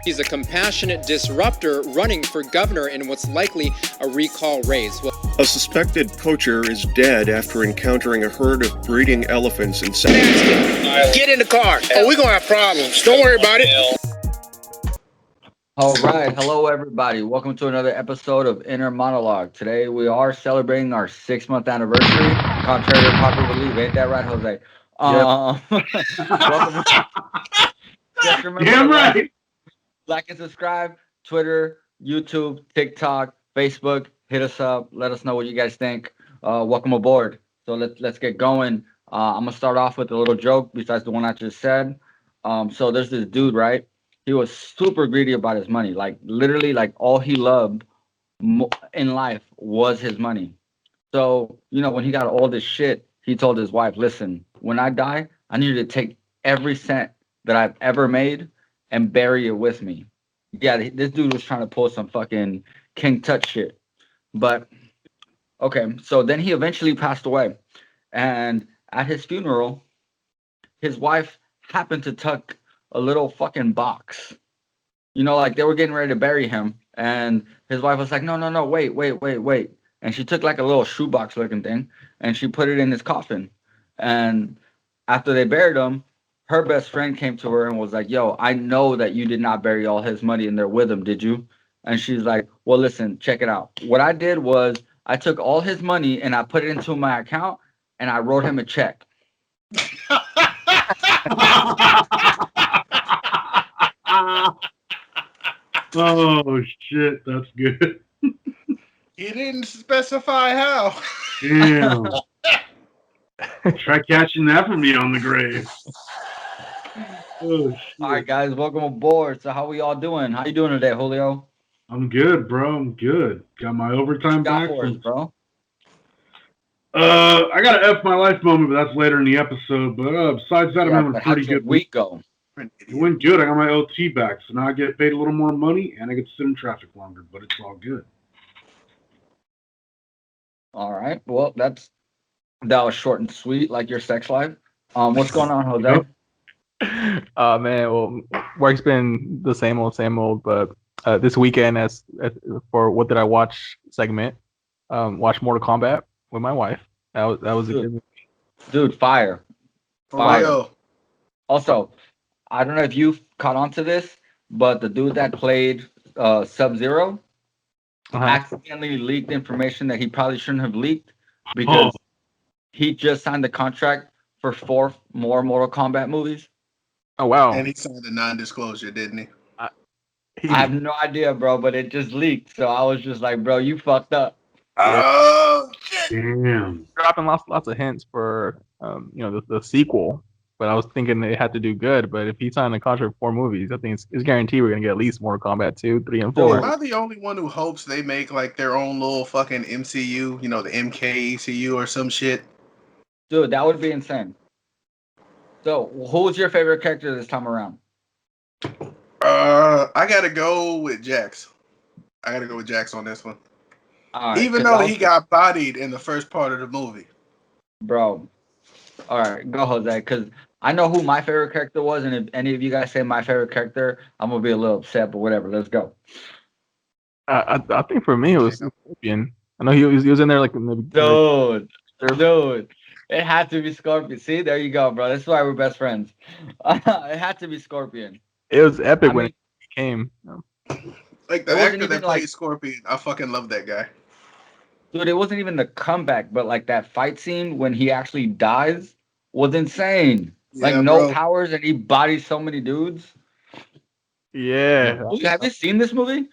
He's a compassionate disruptor running for governor in what's likely a recall race. A suspected poacher is dead after encountering a herd of breeding elephants in South. Get in the car. Oh, we're going to have problems. Don't worry about it. All right. Hello, everybody. Welcome to another episode of Inner Monolog. Today, we are celebrating our 6-month anniversary, contrary to popular belief. Ain't that right, Jose? Welcome. Just remember Damn right. Like and subscribe. Twitter, YouTube, TikTok, Facebook. Hit us up. Let us know what you guys think. Welcome aboard. So let's get going. I'm gonna start off with a little joke besides the one I just said. So there's this dude, right? He was super greedy about his money. Like literally, like all he loved in life was his money. So when he got all this shit, he told his wife, "Listen, when I die, I need you to take every cent that I've ever made and bury it with me." Yeah, this dude was trying to pull some fucking King Tut shit. But okay, so then he eventually passed away. And at his funeral, his wife happened to tuck a little fucking box. Like they were getting ready to bury him. And his wife was like, no, wait. And she took like a little shoebox looking thing and she put it in his coffin. And after they buried him, her best friend came to her and was like, "Yo, I know that you did not bury all his money in there with him, did you?" And she's like, "Well, listen, check it out. What I did was I took all his money and I put it into my account and I wrote him a check." Oh shit, that's good. You didn't specify how. Damn. Try catching that from me on the grave. Oh shit. All right, guys, welcome aboard. So how we all doing? How you doing today, Julio? I'm good, bro. I'm good. Got my overtime back for us, bro. I got an F my life moment, but that's later in the episode. But besides that, I'm having a pretty good week go. It went good. I got my OT back, so now I get paid a little more money, and I get to sit in traffic longer. But it's all good. All right. Well, that was short and sweet, like your sex life. What's going on, Jose? Man, well, work's been the same old, but this weekend, as for what did I watch segment, watched Mortal Kombat with my wife. That was a good movie. Dude, fire. Also, I don't know if you caught on to this, but the dude that played Sub-Zero accidentally leaked information that he probably shouldn't have leaked because he just signed the contract for 4 more Mortal Kombat movies. Oh, wow. And he signed a non-disclosure, didn't he? I have no idea, bro, but it just leaked. So I was just like, bro, you fucked up. Oh, shit. Damn. Dropping lots of hints for, the sequel. But I was thinking it had to do good. But if he signed a contract for 4 movies, I think it's guaranteed we're going to get at least Mortal Kombat 2, 3, and 4. Am I the only one who hopes they make like their own little fucking MCU, the MKECU or some shit? Dude, that would be insane. So, who's your favorite character this time around? I gotta go with Jax. I gotta go with Jax on this one. Right, even though he got bodied in the first part of the movie. Bro. All right, go Jose, because I know who my favorite character was, and if any of you guys say my favorite character, I'm going to be a little upset, but whatever, let's go. I think for me, it was Scorpion. I know he was in there like in the... Dude. It had to be Scorpion. See, there you go, bro. That's why we're best friends. It had to be Scorpion. It was epic when he came. Like the actor that played Scorpion, I fucking love that guy. Dude, it wasn't even the comeback, but like that fight scene when he actually dies was insane. Yeah, like no powers and he bodies so many dudes. Yeah. Have you seen this movie?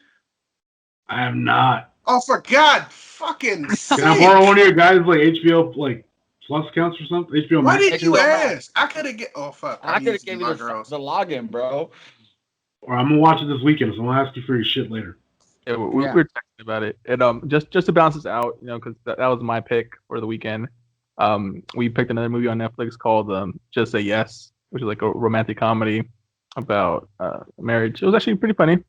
I have not. Oh, for God fucking sake. Can I borrow one of your guys like HBO like Plus accounts or something? HBO Why Max? did you ask? I could have get. Oh fuck! I could have given you the login, bro. Or I'm gonna watch it this weekend, so I'm gonna ask you for your shit later. Yeah, we were texting about it, and just to balance this out, because that was my pick for the weekend. We picked another movie on Netflix called Just Say Yes, which is like a romantic comedy about marriage. It was actually pretty funny.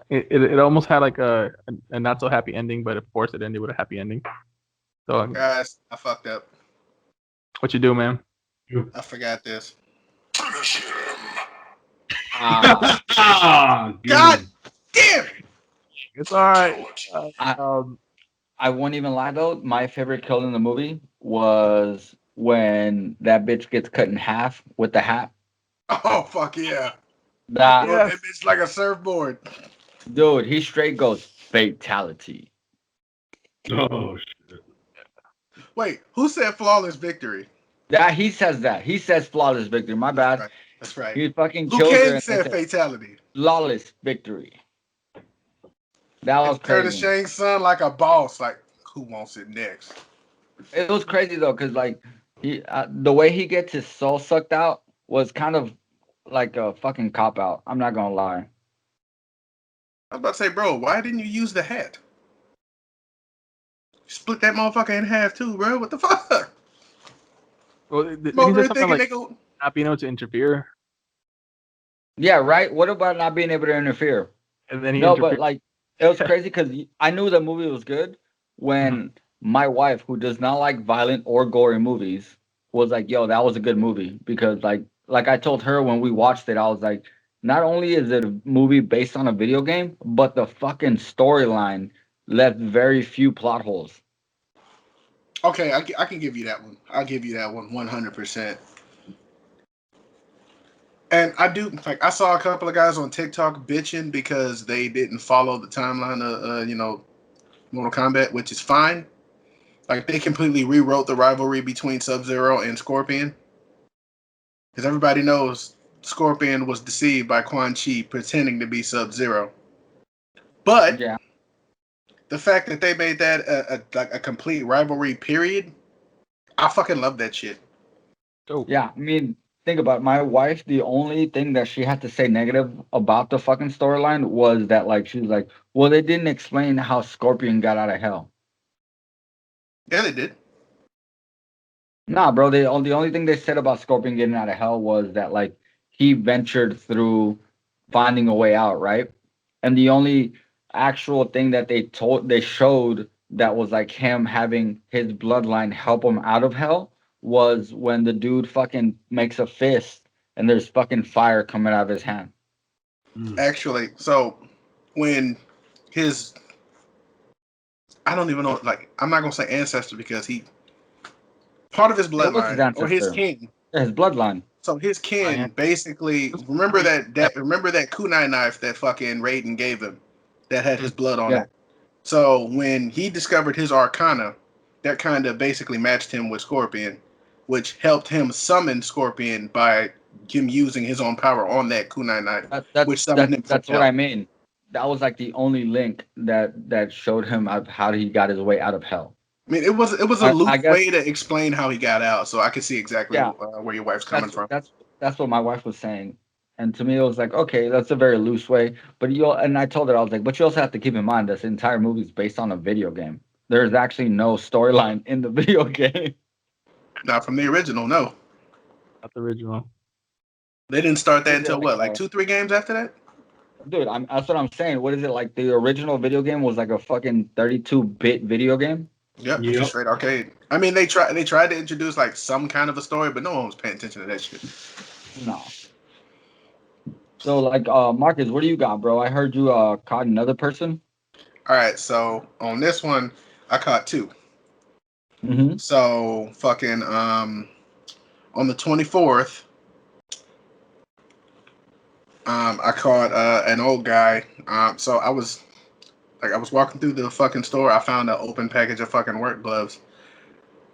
It almost had like a not so happy ending, but of course it ended with a happy ending. So guys, I fucked up. What you do, man? I forgot this. Ah, God good. damn it! It's all right. I Um, I won't even lie though. My favorite kill in the movie was when that bitch gets cut in half with the hat. Oh fuck yeah! That Well, yes. it's like a surfboard. dude, he straight goes fatality. Oh shit. Wait, who said flawless victory? That he says flawless victory. My That's bad. right. That's right. He fucking Luke kills her Cage and they said said fatality. flawless victory. That And was Curtis crazy. Shane's son like a boss. Like, who wants it next? It was crazy though, cause like the way he gets his soul sucked out was kind of like a fucking cop out. I'm not gonna lie. I was about to say, bro, why didn't you use the hat? Split that motherfucker in half too, bro. What the fuck? Well, I'm he over said here something thinking like they go. not being able to interfere, Yeah, right. What about not being able to interfere? and then he No, but interfered. like it was crazy because I knew the movie was good when my wife, who does not like violent or gory movies, was like, "Yo, that was a good movie." Because like I told her when we watched it, I was like, not only is it a movie based on a video game, but the fucking storyline left very few plot holes. Okay, I can give you that one. I'll give you that one 100%. And I do like I saw a couple of guys on TikTok bitching because they didn't follow the timeline of Mortal Kombat, which is fine. Like they completely rewrote the rivalry between Sub-Zero and Scorpion because everybody knows Scorpion was deceived by Quan Chi pretending to be Sub-Zero. But Yeah, the fact that they made that a complete rivalry period, I fucking love that shit. Oh, yeah. I mean, think about it. My wife. The only thing that she had to say negative about the fucking storyline was that like she was like, "Well, they didn't explain how Scorpion got out of hell." Yeah, they did. Nah, bro. The only thing they said about Scorpion getting out of hell was that like he ventured through finding a way out, right? And the only actual thing that they showed that was like him having his bloodline help him out of hell was when the dude fucking makes a fist and there's fucking fire coming out of his hand. Actually, so when his I don't even know like I'm not gonna say ancestor because he part of his It was his bloodline or his ancestor, kin. his bloodline. So his kin Bryant. basically remember that kunai knife that fucking Raiden gave him that had his blood on Yeah, it. So when he discovered his arcana, that kind of basically matched him with Scorpion, which helped him summon Scorpion by him using his own power on that kunai knife, that, that which summoned him from that's what hell. I mean. That was like the only link that showed him of how he got his way out of hell. I mean, it was a I loose guess way to explain how he got out, so I could see exactly yeah. where your wife's coming That's from. that's that's what my wife was saying, and to me it was like, okay, that's a very loose way. But and I told her I was like, but you also have to keep in mind this entire movie is based on a video game. There's actually no storyline in the video game, Not from the original, no. not the original. They didn't start that what is it until like, what, like 2-3 games after that? dude? That's what I'm saying. What is it like? The original video game was like a fucking 32-bit video game. Yep, just Yep. straight arcade. I mean, they tried to introduce like some kind of a story, but no one was paying attention to that shit. No. So like, Marcus, what do you got, bro? I heard you caught another person. All right, so on this one, I caught two. Mm-hmm. So fucking on the 24th, I caught an old guy. So I was walking through the fucking store. I found an open package of fucking work gloves.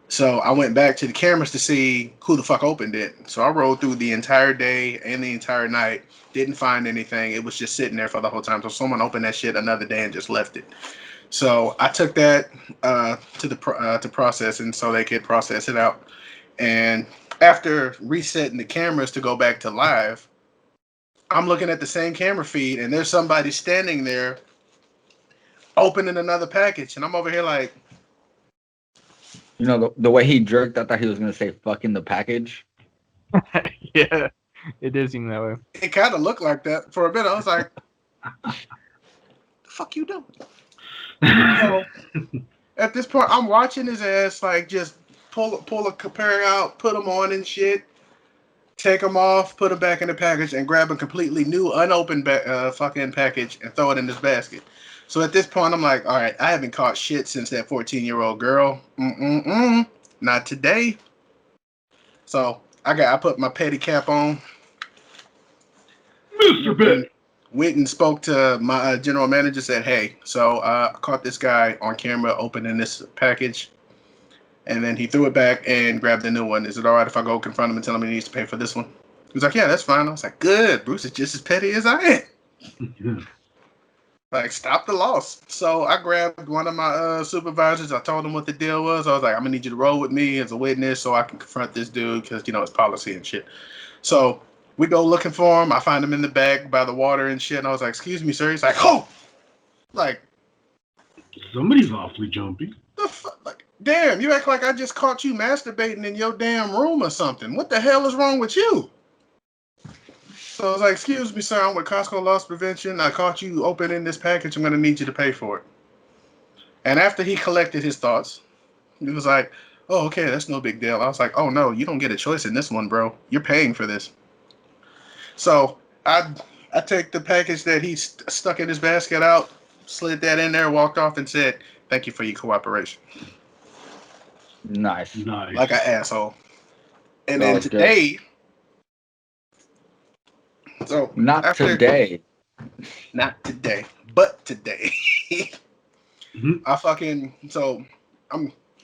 So I went back to the cameras to see who the fuck opened it. So I rolled through the entire day and the entire night. Didn't find anything. It was just sitting there for the whole time. So someone opened that shit another day and just left it. So I took that to processing so they could process it out. And after resetting the cameras to go back to live, I'm looking at the same camera feed and there's somebody standing there opening another package. And I'm over here like, You know the way he jerked. I thought he was gonna say "fucking the package." Yeah, it did seem that way. it kind of looked like that for a bit. I was like, the fuck you doing? So at this point, I'm watching his ass like just pull a pair out, put them on and shit, take them off, put them back in the package, and grab a completely new, unopened fucking package and throw it in this basket. So at this point, I'm like, all right, I haven't caught shit since that 14-year-old girl. Not today. So I put my petty cap on. Mr. Petty. Went and spoke to my general manager. Said, hey, so I caught this guy on camera opening this package. And then he threw it back and grabbed a new one. Is it all right if I go confront him and tell him he needs to pay for this one? He was like, yeah, that's fine. I was like, good. Bruce is just as petty as I am. Like, stop the loss. So I grabbed one of my supervisors. I told him what the deal was. I was like, I'm going to need you to roll with me as a witness so I can confront this dude because, it's policy and shit. So we go looking for him. I find him in the back by the water and shit. And I was like, excuse me, sir. He's like, oh! Like, somebody's awfully jumpy. The fuck? Like, damn, you act like I just caught you masturbating in your damn room or something. What the hell is wrong with you? So I was like, excuse me, sir, I'm with Costco Loss Prevention. I caught you opening this package. I'm going to need you to pay for it. And after he collected his thoughts, he was like, oh, okay, that's no big deal. I was like, oh, no, you don't get a choice in this one, bro. You're paying for this. So I take the package that he stuck in his basket out, slid that in there, walked off and said, thank you for your cooperation. Nice. Like an asshole. And then today... Good. So not today, but today. Mm-hmm.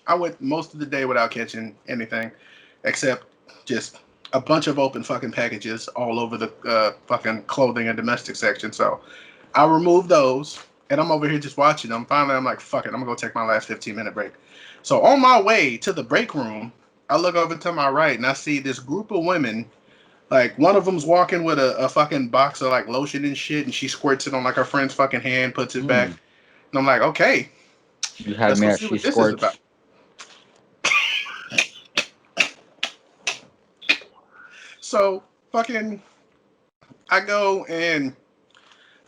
I went most of the day without catching anything, except just a bunch of open fucking packages all over the fucking clothing and domestic section. So I removed those, and I'm over here just watching them. Finally, I'm like, fuck it, I'm gonna go take my last 15-minute break. So on my way to the break room, I look over to my right, and I see this group of women. Like, one of them's walking with a fucking box of, like, lotion and shit, and she squirts it on, like, her friend's fucking hand, puts it back. And I'm like, okay. You had me at she squirts. So, fucking, I go and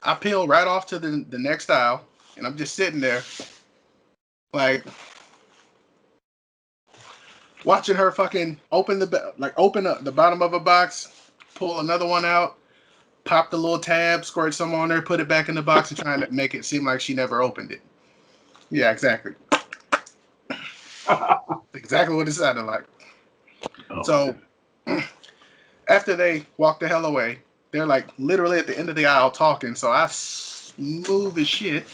I peel right off to the next aisle, and I'm just sitting there, like... watching her fucking open up the bottom of a box, pull another one out, pop the little tab, squirt some on there, put it back in the box, and trying to make it seem like she never opened it. Yeah, exactly. Exactly what it sounded like. Oh. So, after they walk the hell away, they're like literally at the end of the aisle talking. So I move as shit,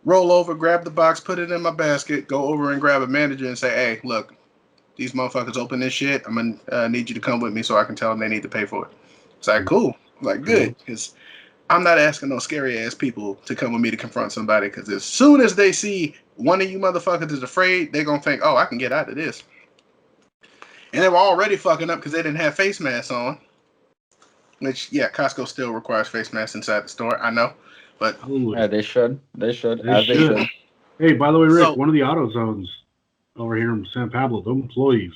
roll over, grab the box, put it in my basket, go over and grab a manager and say, hey, look. These motherfuckers open this shit. I'm going to need you to come with me so I can tell them they need to pay for it. It's like, cool. Like, good. Because I'm not asking no scary-ass people to come with me to confront somebody. Because as soon as they see one of you motherfuckers is afraid, they're going to think, oh, I can get out of this. And they were already fucking up because they didn't have face masks on. Which, yeah, Costco still requires face masks inside the store. I know. But yeah, they should. They should. Hey, by the way, Rick, one of the AutoZones over here in San Pablo, the employees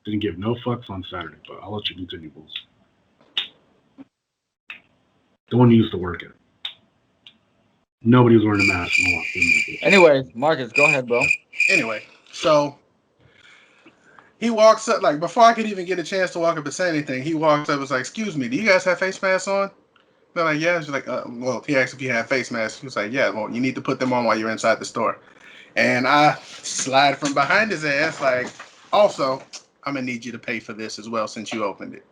didn't give no fucks on Saturday, but I'll let you continue, Bulls. The one who used to work it. Nobody was wearing a mask. Anyway, Marcus, go ahead, bro. Anyway, so he walks up, like, before I could even get a chance to walk up and say anything, he walks up and was like, excuse me, do you guys have face masks on? They're like, yeah. She's like, well, he asked if you have face masks. He was like, yeah, well, you need to put them on while you're inside the store. And I slide from behind his ass, like, also, I'm going to need you to pay for this as well since you opened it.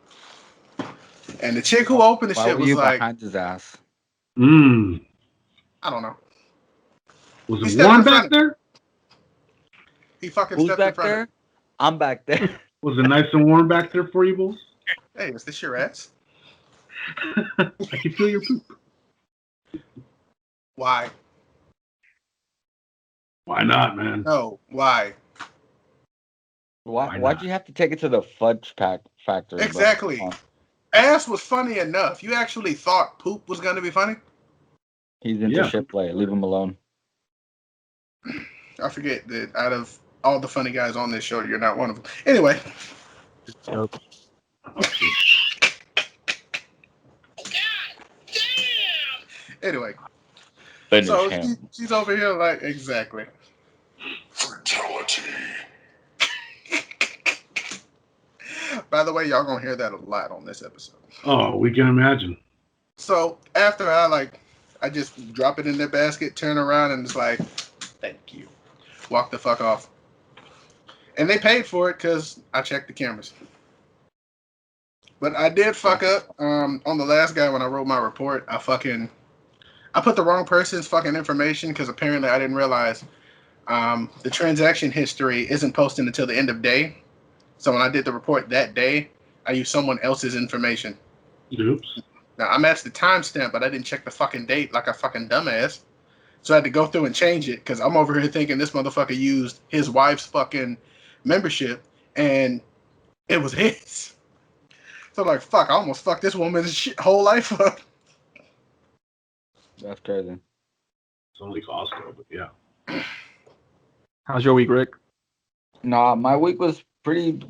And the chick who opened the shit was like... behind his ass? I don't know. Was it warm back there? He fucking Who's stepped back in front there? of... I'm back there. Was it nice and warm back there for you, Bulls? Hey, is this your ass? I can feel your poop. Why? Why not, man? No, why? Why'd you have to take it to the fudge pack factory? Exactly. Ass was funny enough. You actually thought poop was going to be funny? He's into shit play. Leave him alone. I forget that out of all the funny guys on this show, you're not one of them. Anyway. Joke. Anyway. Finish so she's over here like, exactly. Fatality. by the way, y'all gonna hear that a lot on this episode. Oh, we can imagine. So after I just drop it in their basket, turn around, and it's like, thank you. Walk the fuck off. And they paid for it because I checked the cameras. But I did fuck up on the last guy when I wrote my report. I put the wrong person's fucking information because apparently I didn't realize the transaction history isn't posted until the end of day. So when I did the report that day, I used someone else's information. Oops. Now I matched the timestamp, but I didn't check the fucking date like a fucking dumbass. So I had to go through and change it because I'm over here thinking this motherfucker used his wife's fucking membership and it was his. So like, fuck, I almost fucked this woman's whole life up. That's crazy. It's only Costco, but yeah. How's your week, Rick? Nah, my week was pretty.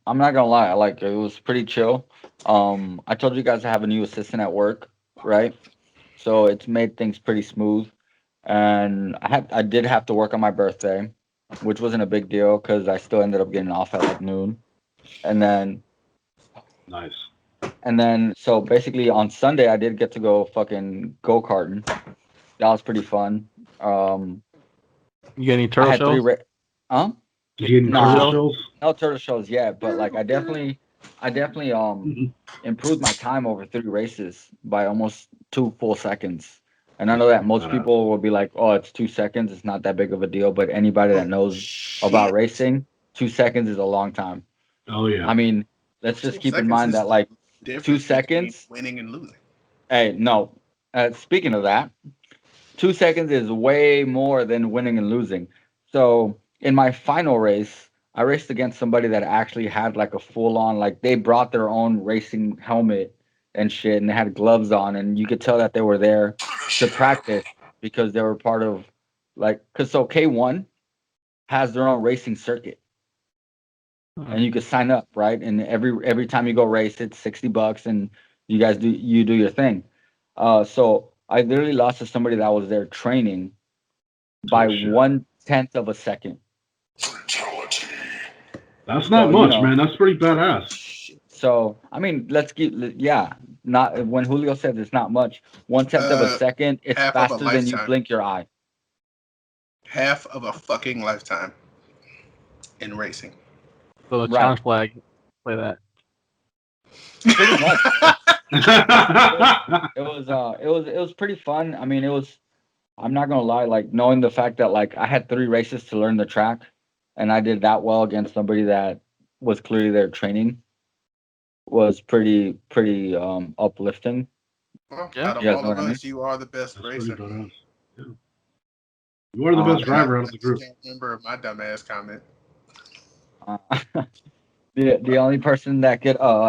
I'm not gonna lie, it was pretty chill. I told you guys I have a new assistant at work, right? So it's made things pretty smooth. And I did have to work on my birthday, which wasn't a big deal because I still ended up getting off at like noon. And then Nice. so basically on Sunday I did get to go fucking go-karting. That was pretty fun. You get any I turtle had shells? Huh? Did you get any Nah. turtle shells? No turtle shells yet, but like I definitely improved my time over 3 races by almost 2 full seconds. And I know that most people will be like, "Oh, it's 2 seconds. It's not that big of a deal." But anybody that knows about racing, 2 seconds is a long time. Oh yeah. I mean, let's just 2 keep in seconds mind is that like 2 difference between seconds. winning and losing. Hey, no. Speaking of that, 2 seconds is way more than winning and losing. So in my final race, I raced against somebody that actually had like a full on, like they brought their own racing helmet and shit, and they had gloves on, and you could tell that they were there to practice because they were part of because so K1 has their own racing circuit, and you could sign up, right? And every time you go race, it's $60, and you do your thing. So I literally lost to somebody that was there training by shit. 1/10 of a second. That's not So, much, man. That's pretty badass. So I mean, not when Julio said it's not much. 1/10 of a second, it's half of a faster than you lifetime. blink your eye. Half of a fucking lifetime in racing. So the Right. challenge flag, play that. Pretty much. It was pretty fun. I mean, I'm not gonna lie, like knowing the fact that like I had 3 races to learn the track, and I did that well against somebody that was clearly there training was pretty uplifting. Well, Yeah. out of You guys all know of what I mean? us, you are the best That's pretty racer. badass. Yeah. You are the best driver out of the group. I can't remember my dumbass comment. The only person that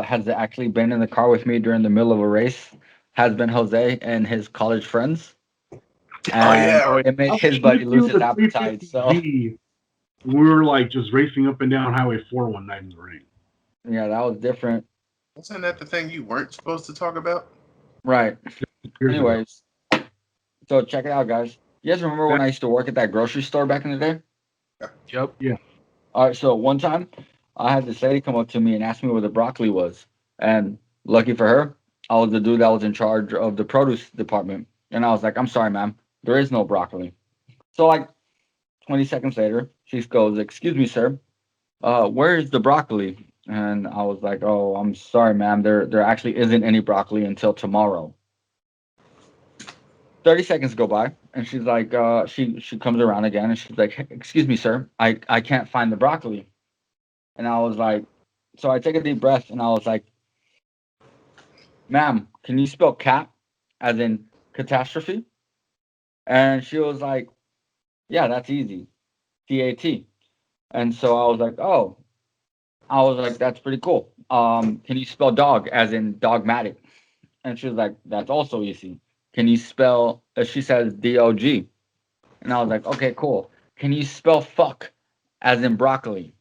has actually been in the car with me during the middle of a race has been Jose and his college friends. And Oh, it made I his was buddy with you lose in his the appetite. So 350Z. We were like just racing up and down Highway 4 one night in the rain. yeah, that was different. Wasn't that the thing you weren't supposed to talk about? Right. Years ago. Anyways, so check it out, guys. You guys remember when I used to work at that grocery store back in the day? Yep. All right, so one time I had this lady come up to me and ask me where the broccoli was. And lucky for her, I was the dude that was in charge of the produce department. And I was like, "I'm sorry, ma'am, there is no broccoli." So like 20 seconds later, she goes, "Excuse me, sir, where is the broccoli?" And I was like, "Oh, I'm sorry, ma'am, there actually isn't any broccoli until tomorrow." 30 seconds go by, and she's like, she comes around again, and she's like, "Excuse me, sir, I can't find the broccoli." And I was like, so I take a deep breath, and I was like, "Ma'am, can you spell cat as in catastrophe?" And she was like, "Yeah, that's easy, CAT." And so I was like, "Oh," I was like, "That's pretty cool. Can you spell dog as in dogmatic?" And she was like, "That's also easy. Can you spell?" She says DOG, and I was like, "Okay, cool. Can you spell fuck as in broccoli?"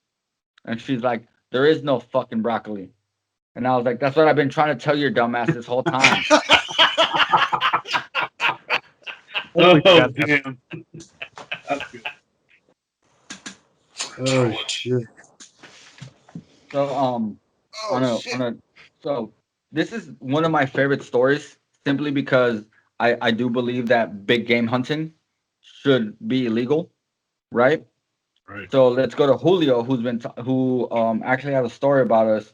And she's like, "There is no fucking broccoli." And I was like, "That's what I've been trying to tell your dumbass this whole time." Oh, Yeah. damn. That's good. Oh, shit. So Oh shit! So this is one of my favorite stories simply because I do believe that big game hunting should be illegal, right? Right. So let's go to Julio, who actually has a story about us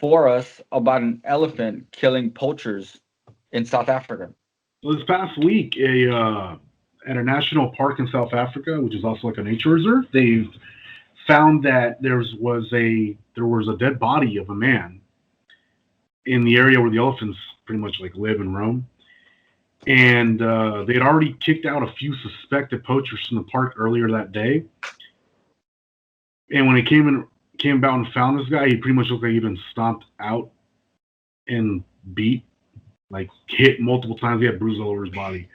about an elephant killing poachers in South Africa. So this past week, at a national park in South Africa, which is also like a nature reserve, they've found that there was a dead body of a man in the area where the elephants pretty much like live and roam. And they had already kicked out a few suspected poachers from the park earlier that day. And when they came about and found this guy, he pretty much looked like he'd been stomped out and beat, like hit multiple times. He had bruises all over his body,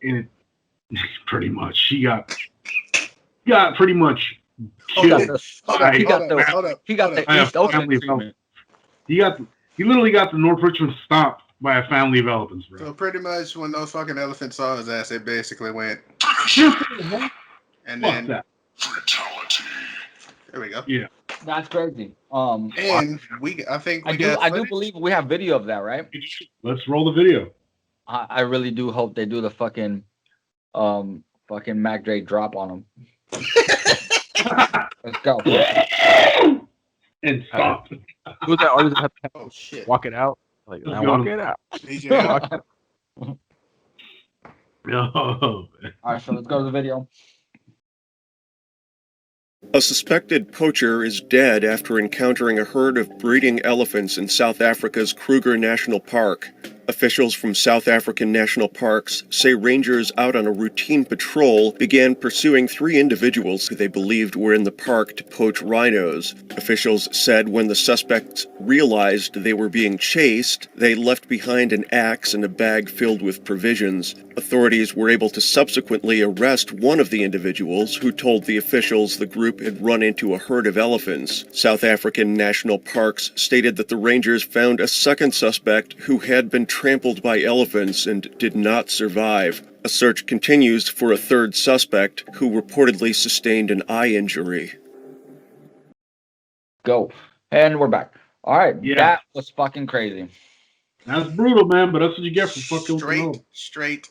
and pretty much he got pretty much He got killed. he got the East Ocean treatment. He literally got the North Richmond stomped by a family of elephants, bro. So pretty much when those fucking elephants saw his ass, they basically went. And then that. Fatality. There we go. Yeah, that's crazy. And I do believe we have video of that, right? Let's roll the video. I really do hope they do the fucking Mac Dre drop on him. Let's go. And stop. Who's that artist that have to Oh shit! walk it out? Like, Let's I go. walk it out. DJ Walk it out. No. All right, so let's go to the video. A suspected poacher is dead after encountering a herd of breeding elephants in South Africa's Kruger National Park. Officials from South African national parks say rangers out on a routine patrol began pursuing 3 individuals who they believed were in the park to poach rhinos. Officials said when the suspects realized they were being chased, they left behind an axe and a bag filled with provisions. Authorities were able to subsequently arrest one of the individuals who told the officials the group had run into a herd of elephants. South African national parks stated that the rangers found a second suspect who had been trampled by elephants and did not survive. A search continues for a third suspect who reportedly sustained an eye injury. Go. And we're back. All right. Yeah. That was fucking crazy. That's brutal, man, but that's what you get for fucking straight.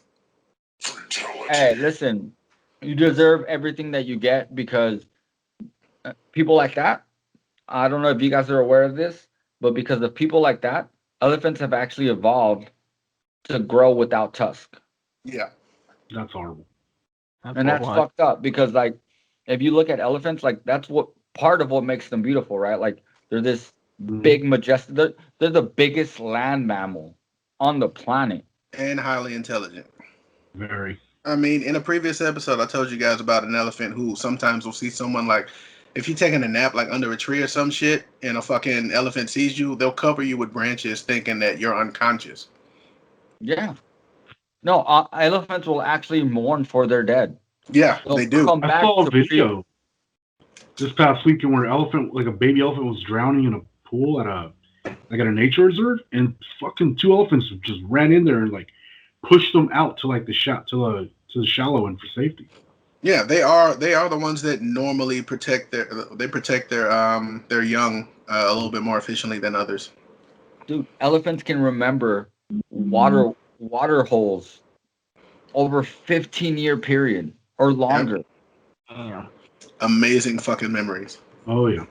Hey, listen. You deserve everything that you get because people like that, I don't know if you guys are aware of this, but because of people like that, elephants have actually evolved to grow without tusk. Yeah. That's horrible. That's fucked up because, like, if you look at elephants, like, that's what part of what makes them beautiful, right? Like, they're this big, majestic, they're the biggest land mammal on the planet. And highly intelligent. Very. I mean, in a previous episode, I told you guys about an elephant who sometimes will see someone like, if you're taking a nap like under a tree or some shit, and a fucking elephant sees you, they'll cover you with branches thinking that you're unconscious. Yeah. No, elephants will actually mourn for their dead. Yeah, they do. I saw a video this past weekend where a baby elephant was drowning in a pool at a nature reserve, and fucking 2 elephants just ran in there and like pushed them out to like the shallow end for safety. Yeah, they are the ones that normally protect their young a little bit more efficiently than others. Dude, elephants can remember water holes over 15-year period or longer. Yep. Amazing fucking memories. Oh yeah.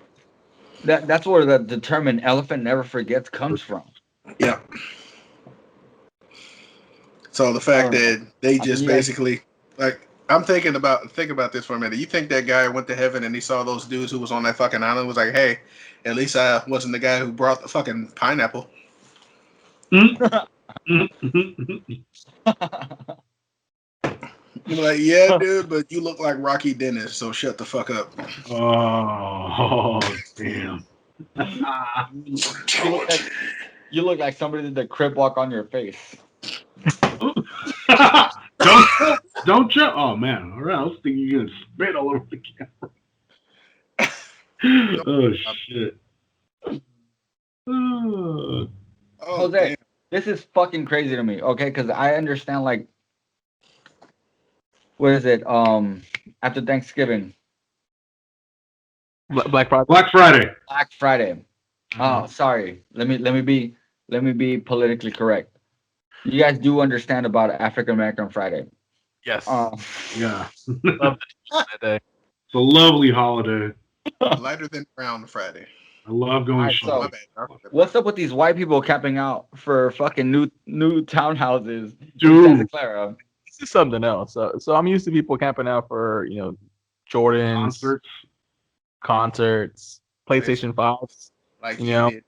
That's where the determined elephant never forgets comes from. Yeah. So the fact that they just basically like, think about this for a minute. You think that guy went to heaven and he saw those dudes who was on that fucking island, was like, hey, at least I wasn't the guy who brought the fucking pineapple. You're like, yeah, dude, but you look like Rocky Dennis, so shut the fuck up. Oh damn. You look like somebody did the crip walk on your face. Don't jump. Oh man, all right. I was thinking you're gonna spit all over the camera. Oh shit. Jose, damn. This is fucking crazy to me, okay? Because I understand, like, what is it? After Thanksgiving, Black Friday. Black Friday. Black Friday. Oh, sorry. Let me be politically correct. You guys do understand about African American Friday. Yes. Yeah. Love that day. It's a lovely holiday. Lighter than brown Friday. I love going Alright, shopping. My so bad. what's up with these white people camping out for fucking new townhouses in Dude. Santa Clara? This is something else. So I'm used to people camping out for Jordans, concerts, PlayStation 5s, Like you you know, did.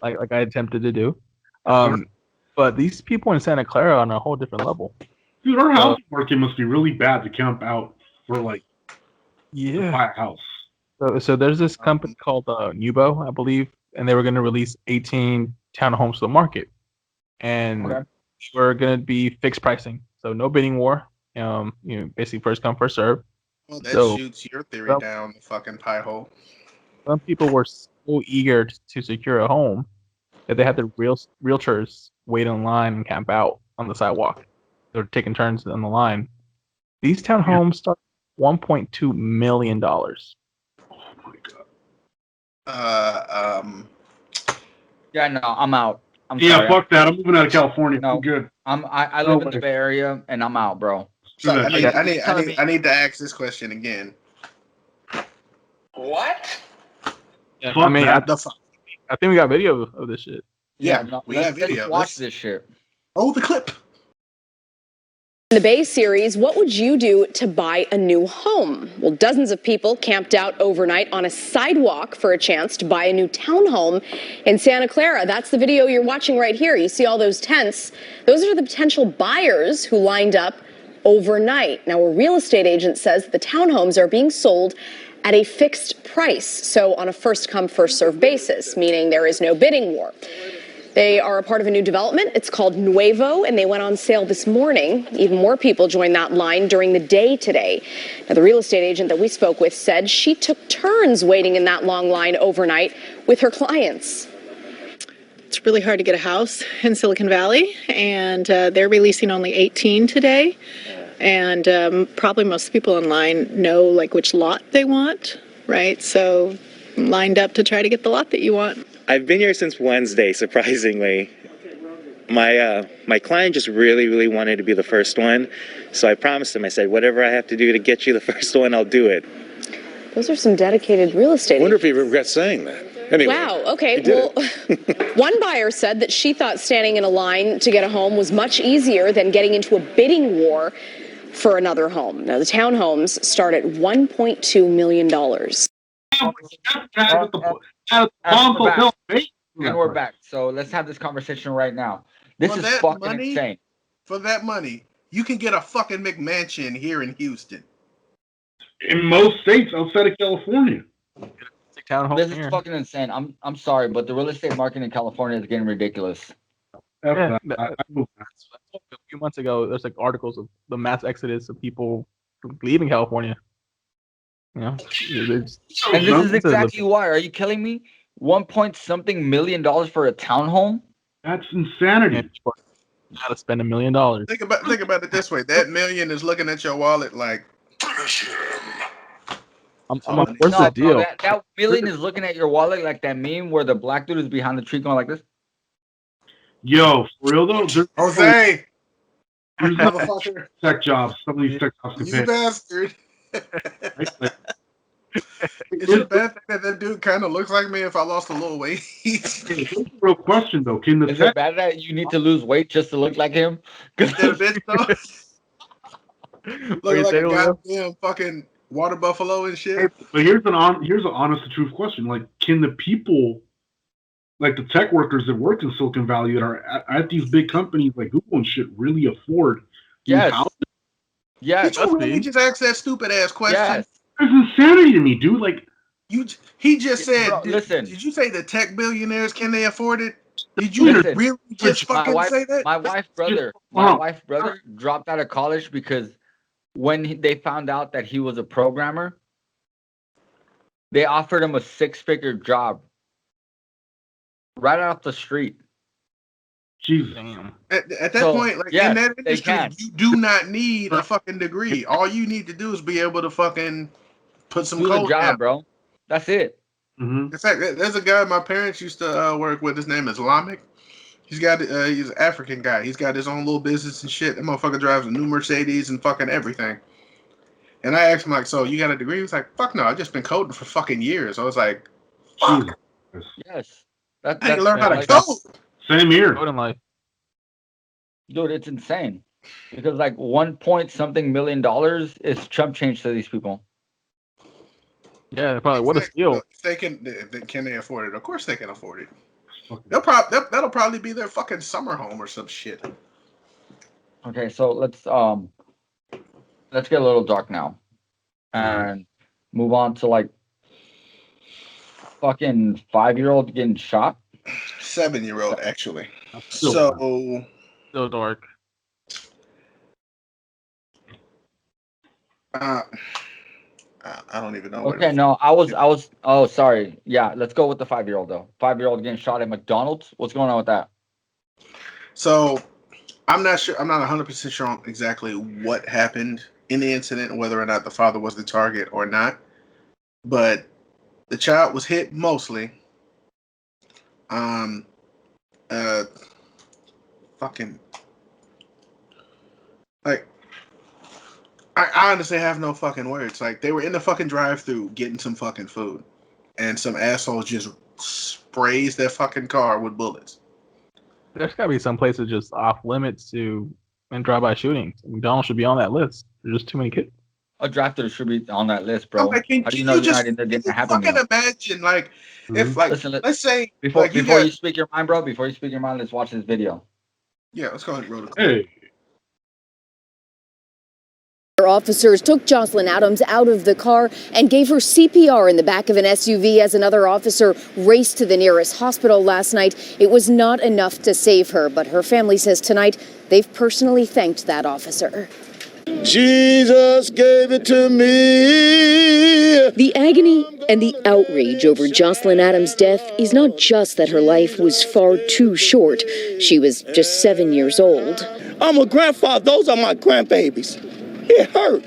like I attempted to do. But these people in Santa Clara are on a whole different level. Dude, our housing market must be really bad to camp out for to Yeah. buy a house. So there's this company called Nubo, I believe, and they were going to release 18 townhomes to the market, and Okay. we're going to be fixed pricing, so no bidding war. Basically first come first serve. Well, that So shoots your theory down the fucking pie hole. some people were so eager to secure a home that they had the realtors wait in line and camp out on the sidewalk. They're taking turns on the line. These townhomes start $1.2 million. Oh my god. Yeah, no, I'm out. I'm Yeah, sorry. fuck that. I'm moving out of California. No. I'm good. I live in the Bay Area and I'm out, bro. So that I need to ask this question again. What? Yeah, Fuck I mean, that. I think we got video of this shit. Yeah, no, we have video. Let's watch this shit. Oh, the clip. In the Bay series, what would you do to buy a new home? Well, dozens of people camped out overnight on a sidewalk for a chance to buy a new townhome in Santa Clara. That's the video you're watching right here. You see all those tents. Those are the potential buyers who lined up overnight. Now, a real estate agent says the townhomes are being sold at a fixed price, so on a first-come, first-served basis, meaning there is no bidding war. They are a part of a new development. It's called Nuevo, and they went on sale this morning. Even more people joined that line during the day today. Now, the real estate agent that we spoke with said she took turns waiting in that long line overnight with her clients. It's really hard to get a house in Silicon Valley, and they're releasing only 18 today. And probably most people in line know which lot they want, right? So lined up to try to get the lot that you want. I've been here since Wednesday, surprisingly. My client just really wanted to be the first one, so I promised him. I said, whatever I have to do to get you the first one, I'll do it. Those are some dedicated real estate I wonder if he regrets saying that. Anyway, wow, okay. Well, one buyer said that she thought standing in a line to get a home was much easier than getting into a bidding war for another home. Now, the townhomes start at $1.2 million. And we're back. So let's have this conversation right now. This is fucking insane. For that money, you can get a fucking McMansion here in Houston. In most states outside of California. This is fucking insane. I'm sorry, but the real estate market in California is getting ridiculous. A few months ago, there's articles of the mass exodus of people leaving California. And this is exactly why. Are you killing me? $1.something million for a townhome? That's insanity. Gotta spend $1 million. Think about it this way. That million is looking at your wallet like. Where's the deal? Bro, that million is looking at your wallet like that meme where the black dude is behind the tree going like this. Yo, for real though, Jose, there's motherfucker. Tech jobs. Some of these tech jobs can you pay. bastard. Is it a bad thing that dude kind of looks like me if I lost a little weight? It's a real question though. Can the is it bad that you need to lose weight just to look like him? Is that a bitch though? Looking like a goddamn fucking water buffalo and shit. Hey, but here's an honest to truth question. Can the people, the tech workers that work in Silicon Valley that are at these big companies like Google and shit, really afford these houses? Did you really just ask that stupid ass question? Yes. It's insanity to me, dude. He just said. Bro, listen. Did you say the tech billionaires can they afford it? Did you really just fucking say that? My wife's brother dropped out of college because when they found out that he was a programmer, they offered him a 6-figure job right off the street. Jeez, damn. At that point, in that industry, you do not need a fucking degree. All you need to do is be able to fucking put some do code the job, down. bro. That's it. In fact, there's a guy my parents used to work with. His name is Lamek. He's an African guy. He's got his own little business and shit. That motherfucker drives a new Mercedes and fucking everything. And I asked him, like, so you got a degree? He was like, fuck no, I've just been coding for fucking years. I was like, fuck. Yes. I ain't learned how to code. Same here. Code in life. Dude, it's insane. Because like 1 point something million is chump change to these people. Yeah, probably. What a steal. Can they afford it? Of course they can afford it. That'll probably be their fucking summer home or some shit. Okay, so let's get a little dark now. And move on to like fucking 5-year-old getting shot. 7-year-old actually. So dark. I don't even know. Okay, no, I was. Oh, sorry. Yeah, let's go with the 5-year-old though. 5-year-old getting shot at McDonald's. What's going on with that? So, I'm not sure. I'm not 100% sure on exactly what happened in the incident, whether or not the father was the target or not. But the child was hit mostly. Fucking. Like, I honestly have no fucking words. Like, they were in the fucking drive-thru getting some fucking food, and some asshole just sprays their fucking car with bullets. There's gotta be some places just off limits to and drive-by shootings. McDonald's should be on that list. There's just too many kids. A drive-thru should be on that list, bro. Like, How do you know you're not in there getting a happy meal? Fucking imagine, like, if, like, Listen, let's say, before like, you speak your mind, bro. Before you speak your mind, let's watch this video. Yeah, let's go ahead and roll the clip. Hey. Officers took Jocelyn Adams out of the car and gave her CPR in the back of an SUV as another officer raced to the nearest hospital last night. It was not enough to save her, but her family says tonight they've personally thanked that officer. Jesus gave it to me. The agony and the outrage over Jocelyn Adams' death is not just that her life was far too short. She was just 7 years old. I'm a grandfather. Those are my grandbabies. It hurt.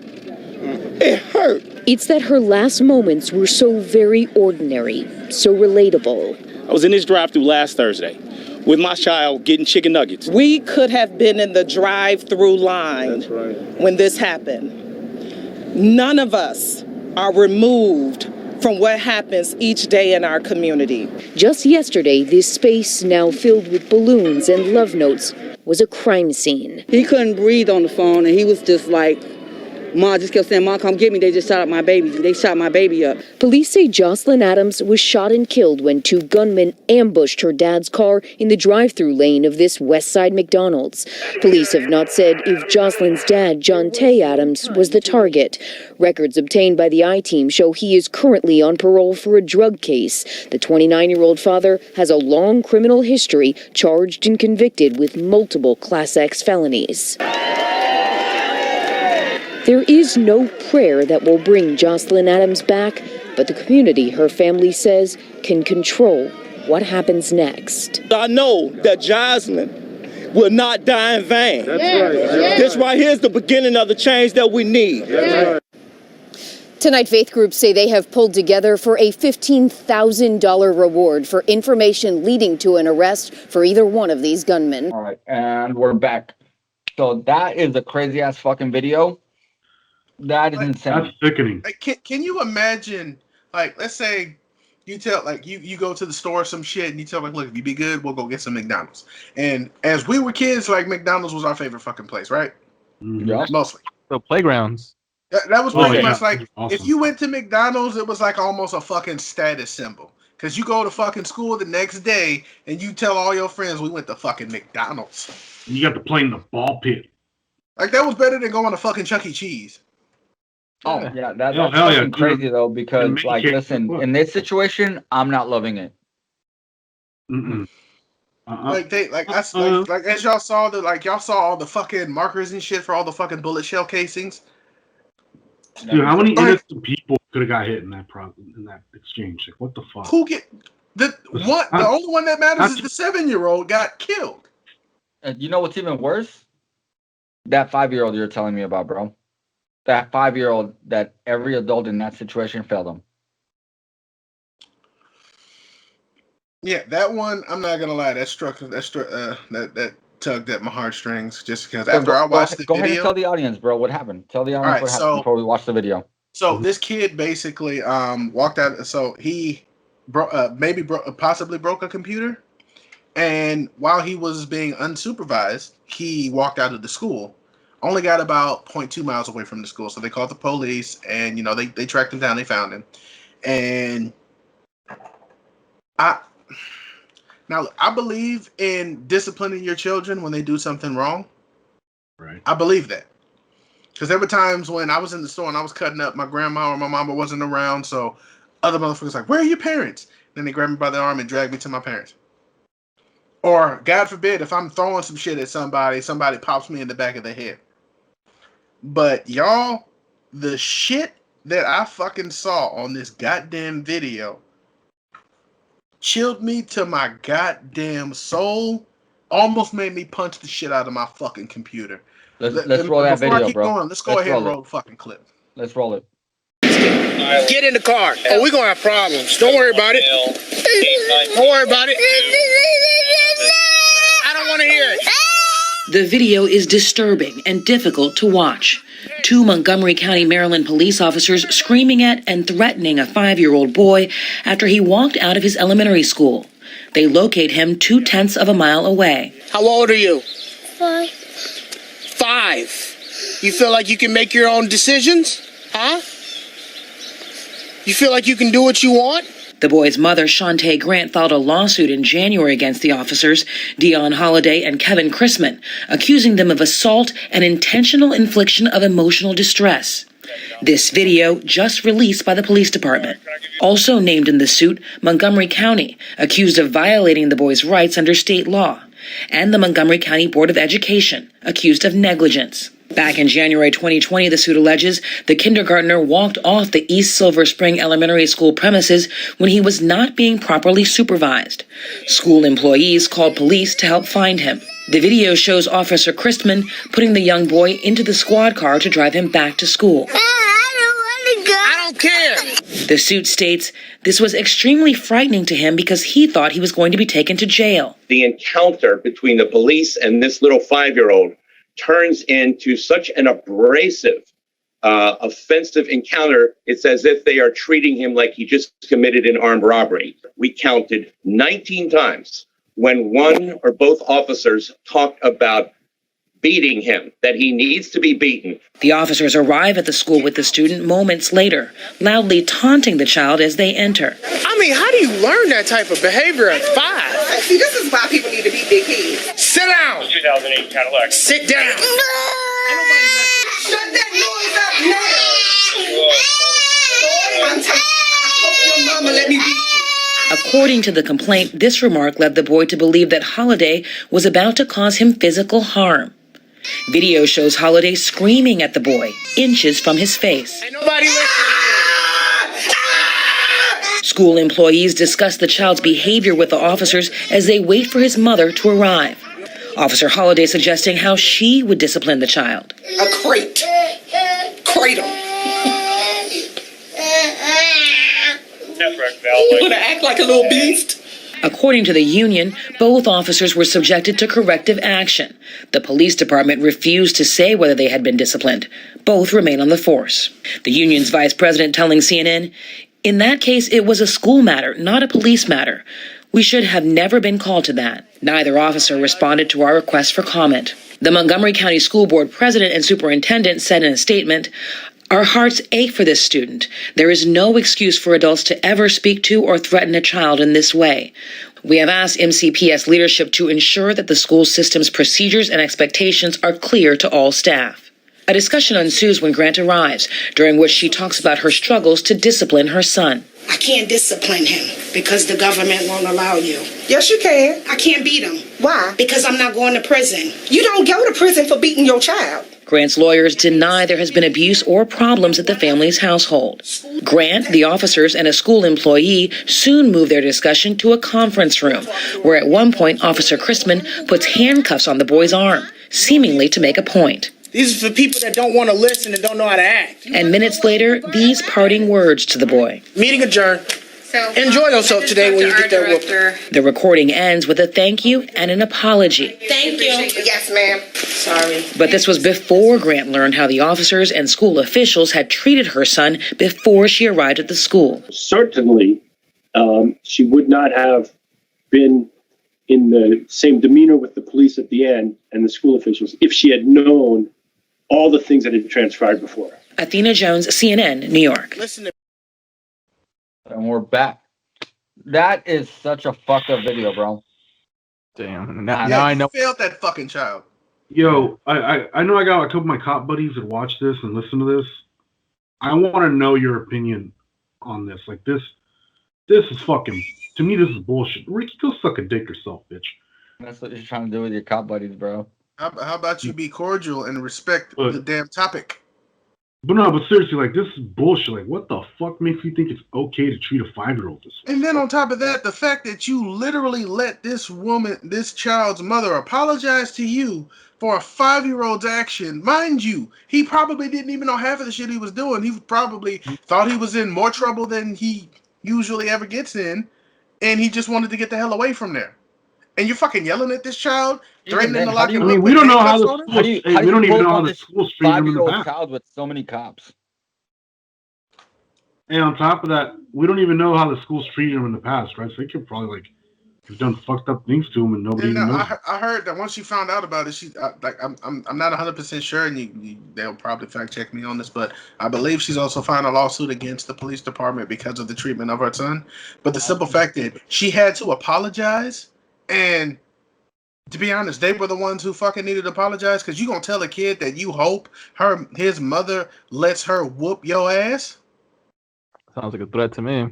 It hurt. It's that her last moments were so very ordinary, so relatable. I was in this drive-thru last Thursday with my child getting chicken nuggets. We could have been in the drive-thru line when this happened. None of us are removed from what happens each day in our community. Just yesterday, this space, now filled with balloons and love notes, was a crime scene. He couldn't breathe on the phone, and he was just like, Ma just kept saying, "Mom, come get me. They just shot up my baby. They shot my baby up." Police say Jocelyn Adams was shot and killed when two gunmen ambushed her dad's car in the drive-thru lane of this West Side McDonald's. Police have not said if Jocelyn's dad, John Tay Adams, was the target. Records obtained by the I-Team show he is currently on parole for a drug case. The 29-year-old father has a long criminal history, charged and convicted with multiple Class X felonies. There is no prayer that will bring Jocelyn Adams back, but the community, her family says, can control what happens next. I know that Jocelyn will not die in vain. That's right. This right here is the beginning of the change that we need. That's right. Tonight, faith groups say they have pulled together for a $15,000 reward for information leading to an arrest for either one of these gunmen. All right, and we're back. So that is a crazy-ass fucking video. That is insane. That's sickening. Like, can you imagine, like, let's say you tell, like, you go to the store or some shit and you tell, like, look, if you be good, we'll go get some McDonald's. And as we were kids, like, McDonald's was our favorite fucking place, right? Yeah. Mostly. So playgrounds. That was pretty much yeah. like, Awesome. if you went to McDonald's, it was like almost a fucking status symbol. Because you go to fucking school the next day and you tell all your friends we went to fucking McDonald's. You got to play in the ball pit. Like, that was better than going to fucking Chuck E. Cheese. Oh, yeah, that's hell fucking yeah, crazy, though, because, like, listen, Look. in this situation, I'm not loving it. Mm-mm. Like, they, like, like, as y'all saw, y'all saw all the fucking markers and shit for all the fucking bullet shell casings. Dude, how many innocent people could have got hit in that exchange? Like, what the fuck? Who get the only one that matters is the 7-year-old got killed. You know what's even worse? That 5-year-old you're telling me about, bro. That 5-year-old that every adult in that situation failed him. Yeah, that one, I'm not gonna lie, that tugged at my heartstrings just because So after I watched the go ahead and video. tell the audience, bro, what happened. Tell the All audience right, what happened so before we watch the video. this kid basically walked out. So he possibly broke a computer, and while he was being unsupervised, he walked out of the school. Only got about 0.2 miles away from the school, so they called the police, and they tracked him down. They found him, and I believe in disciplining your children when they do something wrong. Right. I believe that. Because there were times when I was in the store and I was cutting up, my grandma or my mama wasn't around, so other motherfuckers like, where are your parents? Then they grab me by the arm and drag me to my parents. Or, God forbid, if I'm throwing some shit at somebody pops me in the back of the head. But y'all, the shit that I fucking saw on this goddamn video chilled me to my goddamn soul. Almost made me punch the shit out of my fucking computer. Let's roll that video, bro. Let's go ahead and roll the fucking clip. Let's roll it. Get in the car. Oh, we're gonna have problems. Don't worry about it. Don't worry about it. I don't want to hear it. The video is disturbing and difficult to watch. Two Montgomery County, Maryland police officers screaming at and threatening a 5-year-old boy after he walked out of his elementary school. They locate him 0.2 of a mile away. How old are you? 5. 5. You feel like you can make your own decisions? Huh? You feel like you can do what you want? The boy's mother, Shantae Grant, filed a lawsuit in January against the officers, Dion Holliday and Kevin Chrisman, accusing them of assault and intentional infliction of emotional distress. This video just released by the police department. Also named in the suit, Montgomery County, accused of violating the boy's rights under state law, and the Montgomery County Board of Education, accused of negligence. Back in January 2020, the suit alleges the kindergartner walked off the East Silver Spring Elementary School premises when he was not being properly supervised. School employees called police to help find him. The video shows Officer Christman putting the young boy into the squad car to drive him back to school. I don't care. The suit states this was extremely frightening to him because he thought he was going to be taken to jail. The encounter between the police and this little 5-year-old turns into such an abrasive, offensive encounter. It's as if they are treating him like he just committed an armed robbery. We counted 19 times when one or both officers talked about beating him, that he needs to be beaten. The officers arrive at the school with the student moments later, loudly taunting the child as they enter. I mean, how do you learn that type of behavior at 5? See, this is why people need to be big kids. Sit down. 2008 Cadillac. Sit down. Shut that noise up now. I hope your mama let me beat you. According to the complaint, this remark led the boy to believe that Holliday was about to cause him physical harm. Video shows Holliday screaming at the boy, inches from his face. Ain't nobody listening. School employees discuss the child's behavior with the officers as they wait for his mother to arrive. Officer Holliday suggesting how she would discipline the child. A crate. Cradle. You better act like a little beast. According to the union, both officers were subjected to corrective action. The police department refused to say whether they had been disciplined. Both remain on the force. The union's vice president telling CNN, "In that case, it was a school matter, not a police matter. We should have never been called to that." Neither officer responded to our request for comment. The Montgomery County School Board president and superintendent said in a statement, "Our hearts ache for this student. There is no excuse for adults to ever speak to or threaten a child in this way. We have asked MCPS leadership to ensure that the school system's procedures and expectations are clear to all staff." A discussion ensues when Grant arrives, during which she talks about her struggles to discipline her son. I can't discipline him because the government won't allow you. Yes, you can. I can't beat him. Why? Because I'm not going to prison. You don't go to prison for beating your child. Grant's lawyers deny there has been abuse or problems at the family's household. Grant, the officers, and a school employee soon move their discussion to a conference room, where at one point Officer Christman puts handcuffs on the boy's arm, seemingly to make a point. These are for people that don't want to listen and don't know how to act. And minutes later, these parting words to the boy. Meeting adjourned. Enjoy yourself today when you get that whooping. The recording ends with a thank you and an apology. Thank you. Yes, ma'am. Sorry. But this was before Grant learned how the officers and school officials had treated her son before she arrived at the school. Certainly, she would not have been in the same demeanor with the police at the end and the school officials if she had known all the things that had transpired before. Athena Jones, CNN, New York. Listen to And we're back. That is such a fucked up video, bro. Damn. Yeah, I you know. failed that fucking child. Yo, I know I got a couple of my cop buddies that watch this and listen to this. I want to know your opinion on this. Like this is fucking, to me, this is bullshit. Ricky, go suck a dick yourself, bitch. That's what you're trying to do with your cop buddies, bro. How about you be cordial and respect the damn topic? But no, but seriously, like, this is bullshit. Like, what the fuck makes you think it's okay to treat a 5-year-old this way? And then on top of that, the fact that you literally let this child's mother apologize to you for a 5-year-old's action. Mind you, he probably didn't even know half of the shit he was doing. He probably thought he was in more trouble than he usually ever gets in, and he just wanted to get the hell away from there. And you're fucking yelling at this child, threatening to lock him up. I mean, we don't know how the school. We don't even know how the school treated him in the 5-year-old back. child with so many cops. And on top of that, we don't even know how the schools treated him in the past, right? So they could probably like have done fucked up things to him, and nobody even knows. I heard that once she found out about it, I'm not 100% sure, and they'll probably fact check me on this, but I believe she's also filed a lawsuit against the police department because of the treatment of her son. But the simple fact that she had to apologize, and to be honest, they were the ones who fucking needed to apologize, because you gonna tell a kid that you hope his mother lets her whoop your ass? Sounds like a threat to me.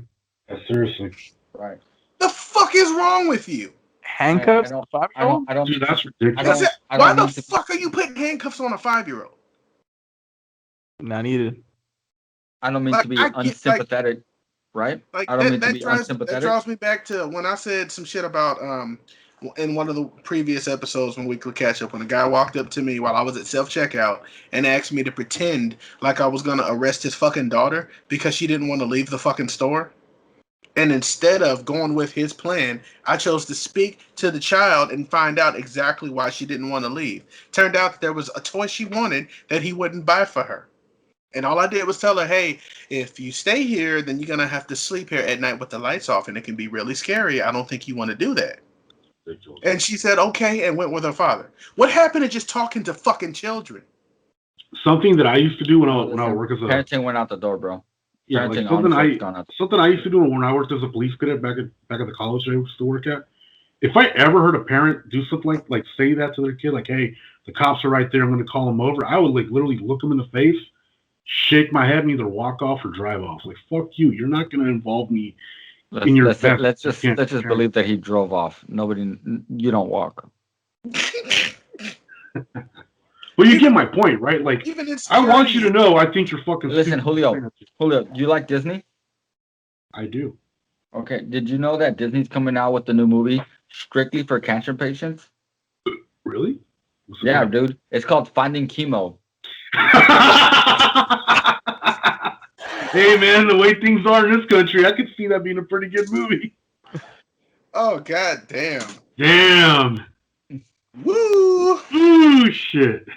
Yeah, seriously. Right. The fuck is wrong with you? Handcuffs? I don't. Dude, that's ridiculous. Why the fuck are you putting handcuffs on a 5-year-old? Not needed. I don't mean to be unsympathetic, right? Like, I don't mean to that be drives, unsympathetic. That draws me back to when I said some shit about in one of the previous episodes when we could catch up, when a guy walked up to me while I was at self-checkout and asked me to pretend like I was gonna arrest his fucking daughter because she didn't want to leave the fucking store. And instead of going with his plan, I chose to speak to the child and find out exactly why she didn't want to leave. Turned out that there was a toy she wanted that he wouldn't buy for her. And all I did was tell her, hey, if you stay here, then you're going to have to sleep here at night with the lights off, and it can be really scary. I don't think you want to do that. And she said, okay, and went with her father. What happened to just talking to fucking children? Something that I used to do when I work as a parenting went out the door, bro. Yeah, like Parenting something I used to do when I worked as a police cadet back at the college I used to work at. If I ever heard a parent do something like say that to their kid, like, hey, the cops are right there, I'm going to call them over, I would like literally look them in the face, shake my head, and either walk off or drive off. Like, fuck you, you're not going to involve me in your let's just believe that he drove off. You don't walk. Well, you get my point, right? Like, I want you to know I think you're fucking Listen, stupid. Julio, do you like Disney? I do. Okay, did you know that Disney's coming out with the new movie strictly for cancer patients? Really? Yeah, dude. It's called Finding Chemo. Hey, man, the way things are in this country, I could see that being a pretty good movie. Oh, god damn. Damn. Woo! Ooh, shit.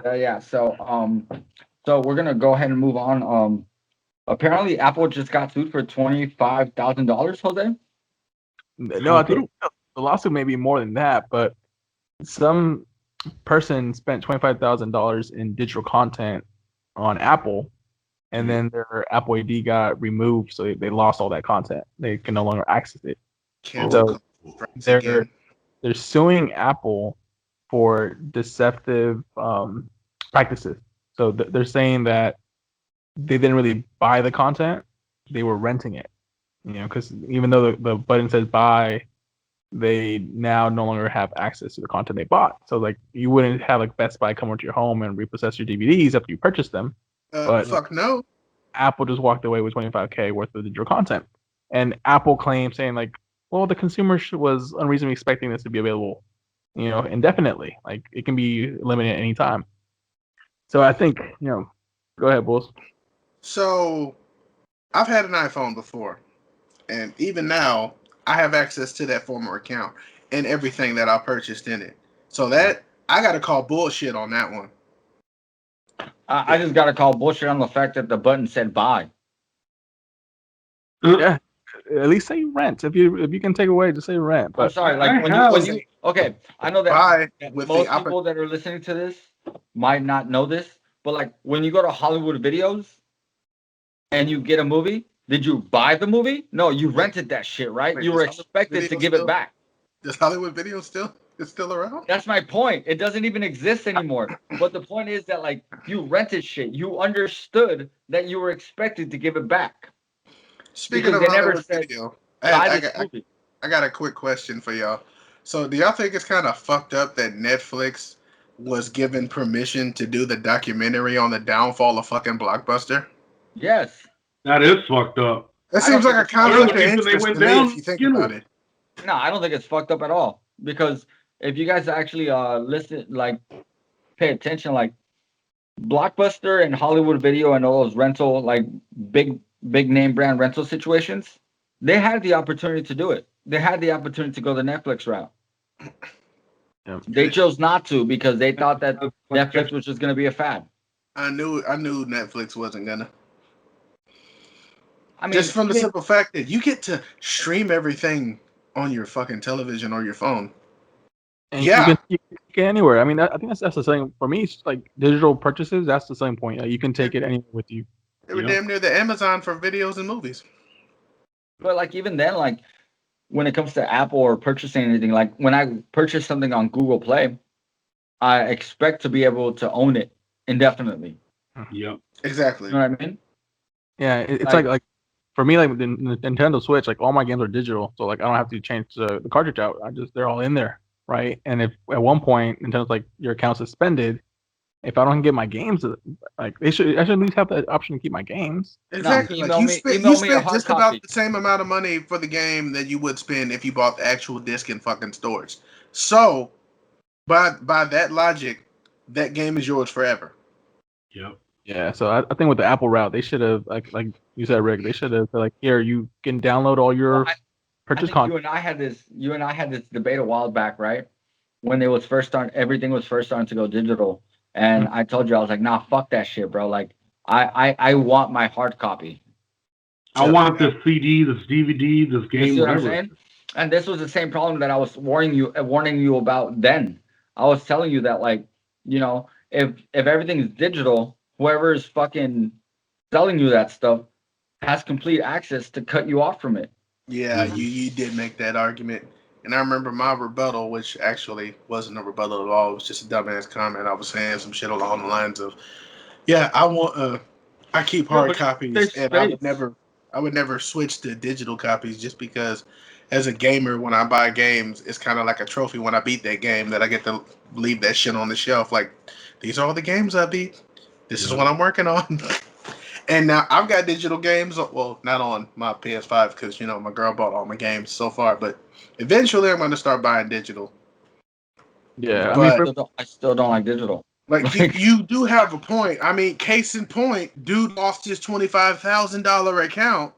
Yeah. So we're gonna go ahead and move on. Apparently, Apple just got sued for $25,000. Jose? No, I think the lawsuit may be more than that, but some person spent $25,000 in digital content on Apple, and then their Apple ID got removed, so they lost all that content. They can no longer access it. So they're suing Apple for deceptive practices. So they're saying that they didn't really buy the content; they were renting it. Because even though the button says buy, they now no longer have access to the content they bought. So like you wouldn't have like Best Buy come over to your home and repossess your DVDs after you purchase them. But fuck no. Apple just walked away with $25,000 worth of digital content, and Apple claims saying like, well, the consumer was unreasonably expecting this to be available, indefinitely. Like it can be eliminated at any time. So I think, go ahead, Bulls. So I've had an iPhone before, and even now, I have access to that former account and everything that I purchased in it. So that I gotta call bullshit on that one. I just gotta call bullshit on the fact that the button said buy. Yeah, at least say rent. If you can take away, just say rent. But I'm sorry, like when you okay, I know that, most people that are listening to this might not know this, but like when you go to Hollywood Videos and you get a movie, did you buy the movie? No, you rented that shit, right? You were expected to give it back. Does Hollywood Video still around? That's my point. It doesn't even exist anymore. But the point is that like you rented shit. You understood that you were expected to give it back. Speaking Because of they never Hollywood said, Video, buy this movie. I got a quick question for y'all. So, do y'all think it's kind of fucked up that Netflix was given permission to do the documentary on the downfall of fucking Blockbuster? Yes. That is fucked up. That seems like a conflict of interest to me if you think about it. No, I don't think it's fucked up at all. Because if you guys actually listen, like pay attention, like Blockbuster and Hollywood Video and all those rental, like big name brand rental situations, they had the opportunity to do it. They had the opportunity to go the Netflix route. Yeah. They chose not to because they thought that Netflix was just going to be a fad. I knew Netflix wasn't gonna. I mean, just from the simple fact that you get to stream everything on your fucking television or your phone. And you can get anywhere. I mean, I think that's the same for me. It's like digital purchases. That's the same point. You can take it anywhere with you. They were damn near the Amazon for videos and movies. But like even then, like when it comes to Apple or purchasing anything, like when I purchase something on Google Play, I expect to be able to own it indefinitely. Yep. Exactly. You know what I mean? Yeah, it's like for me, like the Nintendo Switch, like all my games are digital, so like I don't have to change the cartridge out. They're all in there, right? And if at one point Nintendo's like your account's suspended, if I don't get my games, like I should at least have the option to keep my games. Exactly. No, you spent just about the same amount of money for the game that you would spend if you bought the actual disc in fucking stores. So, by that logic, that game is yours forever. Yep. Yeah. So I think with the Apple route, they should have like you said, Rick. They should have like, here you can download all your purchase content. You and I had this debate a while back, right? When it was everything was first starting to go digital. And I told you, I was like, nah, fuck that shit, bro. Like, I want my hard copy. I want this CD, this DVD, this game, you see what whatever. I'm saying? And this was the same problem that I was warning you about then. I was telling you that, like, you know, if everything's digital, whoever is fucking selling you that stuff has complete access to cut you off from it. Yeah, you did make that argument. And I remember my rebuttal, which actually wasn't a rebuttal at all. It was just a dumbass comment. I was saying some shit along the lines of, yeah, I keep hard copies, and I would never switch to digital copies just because as a gamer, when I buy games, it's kind of like a trophy when I beat that game that I get to leave that shit on the shelf. Like, these are all the games I beat. This is what I'm working on. And now I've got digital games. Well, not on my PS5 because, you know, my girl bought all my games so far. But eventually I'm going to start buying digital. Yeah, But I still don't like digital. Like you do have a point. I mean, case in point, dude lost his $25,000 account.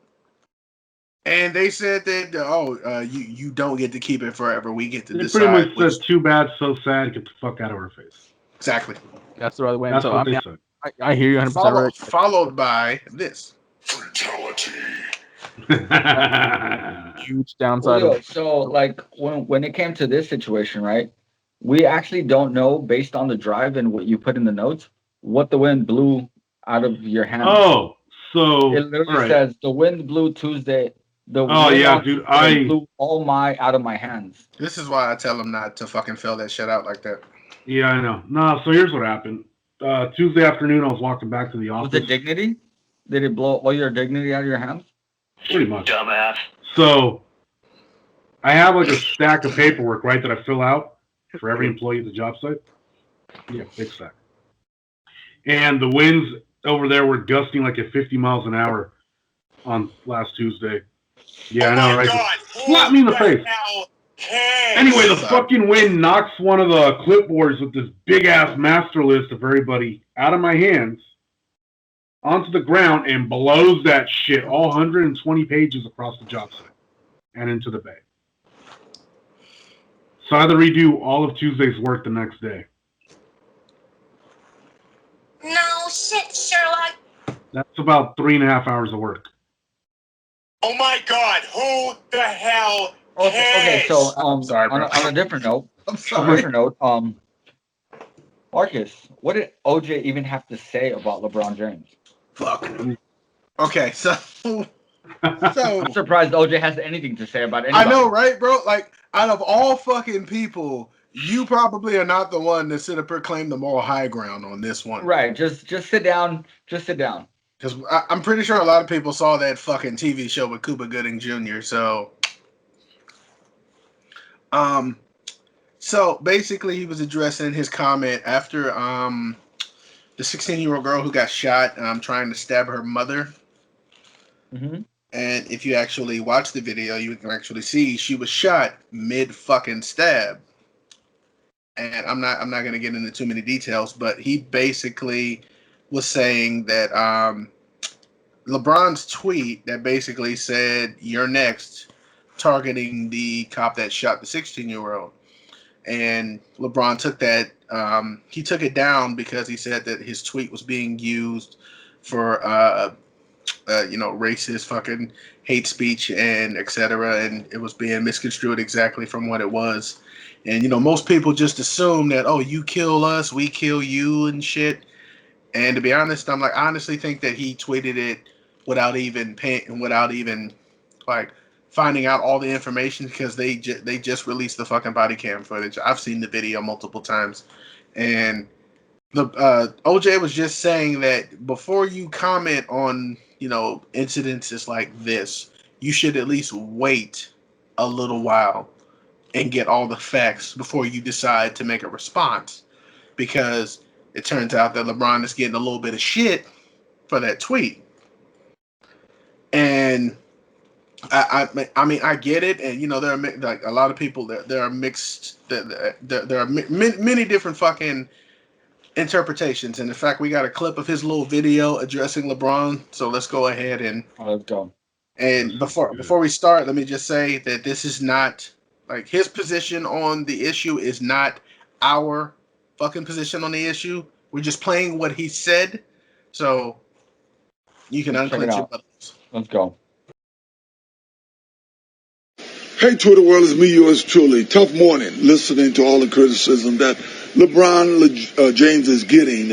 And they said that, you don't get to keep it forever. We get to decide. They pretty much said, too bad, so sad, get the fuck out of our face. Exactly. That's the right way. That's so what I they mean, said. I hear you 100%. Rick. Followed by this. Fatality. Huge downside. So like when it came to this situation, right? We actually don't know, based on the drive and what you put in the notes, what the wind blew out of your hand. Oh, so it literally says the wind blew Tuesday. Blew all out of my hands. This is why I tell them not to fucking fill that shit out like that. Yeah, I know. No, so here's what happened. Tuesday afternoon, I was walking back to the office. Was it dignity? Did it blow all your dignity out of your hands? Pretty much. Dumbass. So I have like a stack of paperwork, right, that I fill out for every employee at the job site. Yeah, big stack. And the winds over there were gusting like at 50 miles an hour on last Tuesday. Yeah, I know, right? Slap me in the face. Anyway, the fucking wind knocks one of the clipboards with this big ass master list of everybody out of my hands. onto the ground and blows that shit all 120 pages across the job site and into the bay. So I had to redo all of Tuesday's work the next day. No shit, Sherlock. That's about 3.5 hours of work. Oh my God! Who the hell cares? Okay, so sorry, bro. on a different note, sorry. Marcus, what did OJ even have to say about LeBron James? Fuck. Okay, so I'm surprised OJ has anything to say about anybody. I know, right, bro? Like, out of all fucking people, you probably are not the one to sit up here claim the moral high ground on this one. Right, just sit down. Just sit down. Because I'm pretty sure a lot of people saw that fucking TV show with Cuba Gooding Jr. So basically he was addressing his comment after the 16-year-old girl who got shot trying to stab her mother. Mm-hmm. And if you actually watch the video, you can actually see she was shot mid fucking stab. And I'm not gonna get into too many details, but he basically was saying that LeBron's tweet that basically said "You're next," targeting the cop that shot the 16-year-old, and LeBron took that. He took it down because he said that his tweet was being used for racist fucking hate speech and etc. And it was being misconstrued exactly from what it was. And most people just assume that, oh, you kill us, we kill you and shit. And to be honest, I honestly think that he tweeted it without even finding out all the information, because they just released the fucking body cam footage. I've seen the video multiple times, and the OJ was just saying that before you comment on incidences like this, you should at least wait a little while and get all the facts before you decide to make a response, because it turns out that LeBron is getting a little bit of shit for that tweet. And I mean I get it, and there are like a lot of people there are mixed. There are many different fucking interpretations, and in fact we got a clip of his little video addressing LeBron. So let's go ahead and let's go. And before we start, let me just say that this is not like his position on the issue is not our fucking position on the issue. We're just playing what he said, so you can unclench your buttons. Let's go. Hey, Twitter world, it's me, yours truly. Tough morning, listening to all the criticism that LeBron James is getting.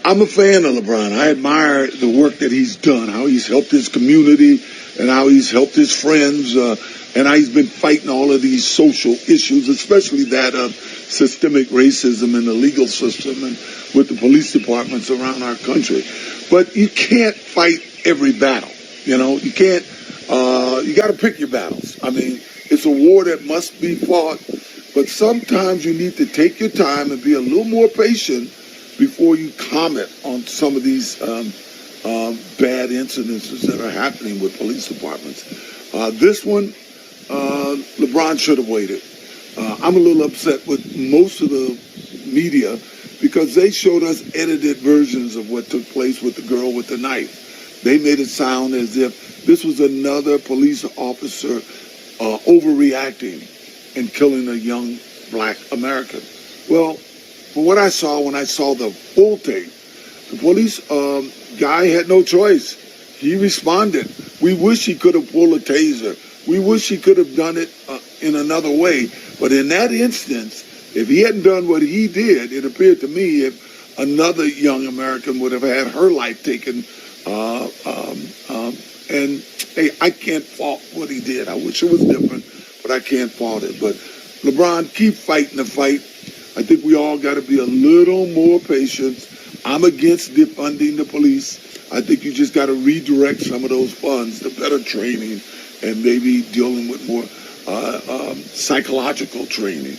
I'm a fan of LeBron. I admire the work that he's done, how he's helped his community and how he's helped his friends, and how he's been fighting all of these social issues, especially that of systemic racism in the legal system and with the police departments around our country. But you can't fight every battle. You can't, you got to pick your battles. I mean, it's a war that must be fought, but sometimes you need to take your time and be a little more patient before you comment on some of these bad incidences that are happening with police departments. This one, LeBron should have waited. I'm a little upset with most of the media because they showed us edited versions of what took place with the girl with the knife. They made it sound as if this was another police officer overreacting and killing a young black American. Well, from what I saw when I saw the full tape, the police guy had no choice. He responded. We wish he could have pulled a taser. We wish he could have done it in another way. But in that instance, if he hadn't done what he did, it appeared to me if another young American would have had her life taken. And hey, I can't fault what he did. I wish it was different, but I can't fault it. But LeBron, keep fighting the fight. I think we all got to be a little more patient. I'm against defunding the police. I think you just got to redirect some of those funds to better training and maybe dealing with more psychological training.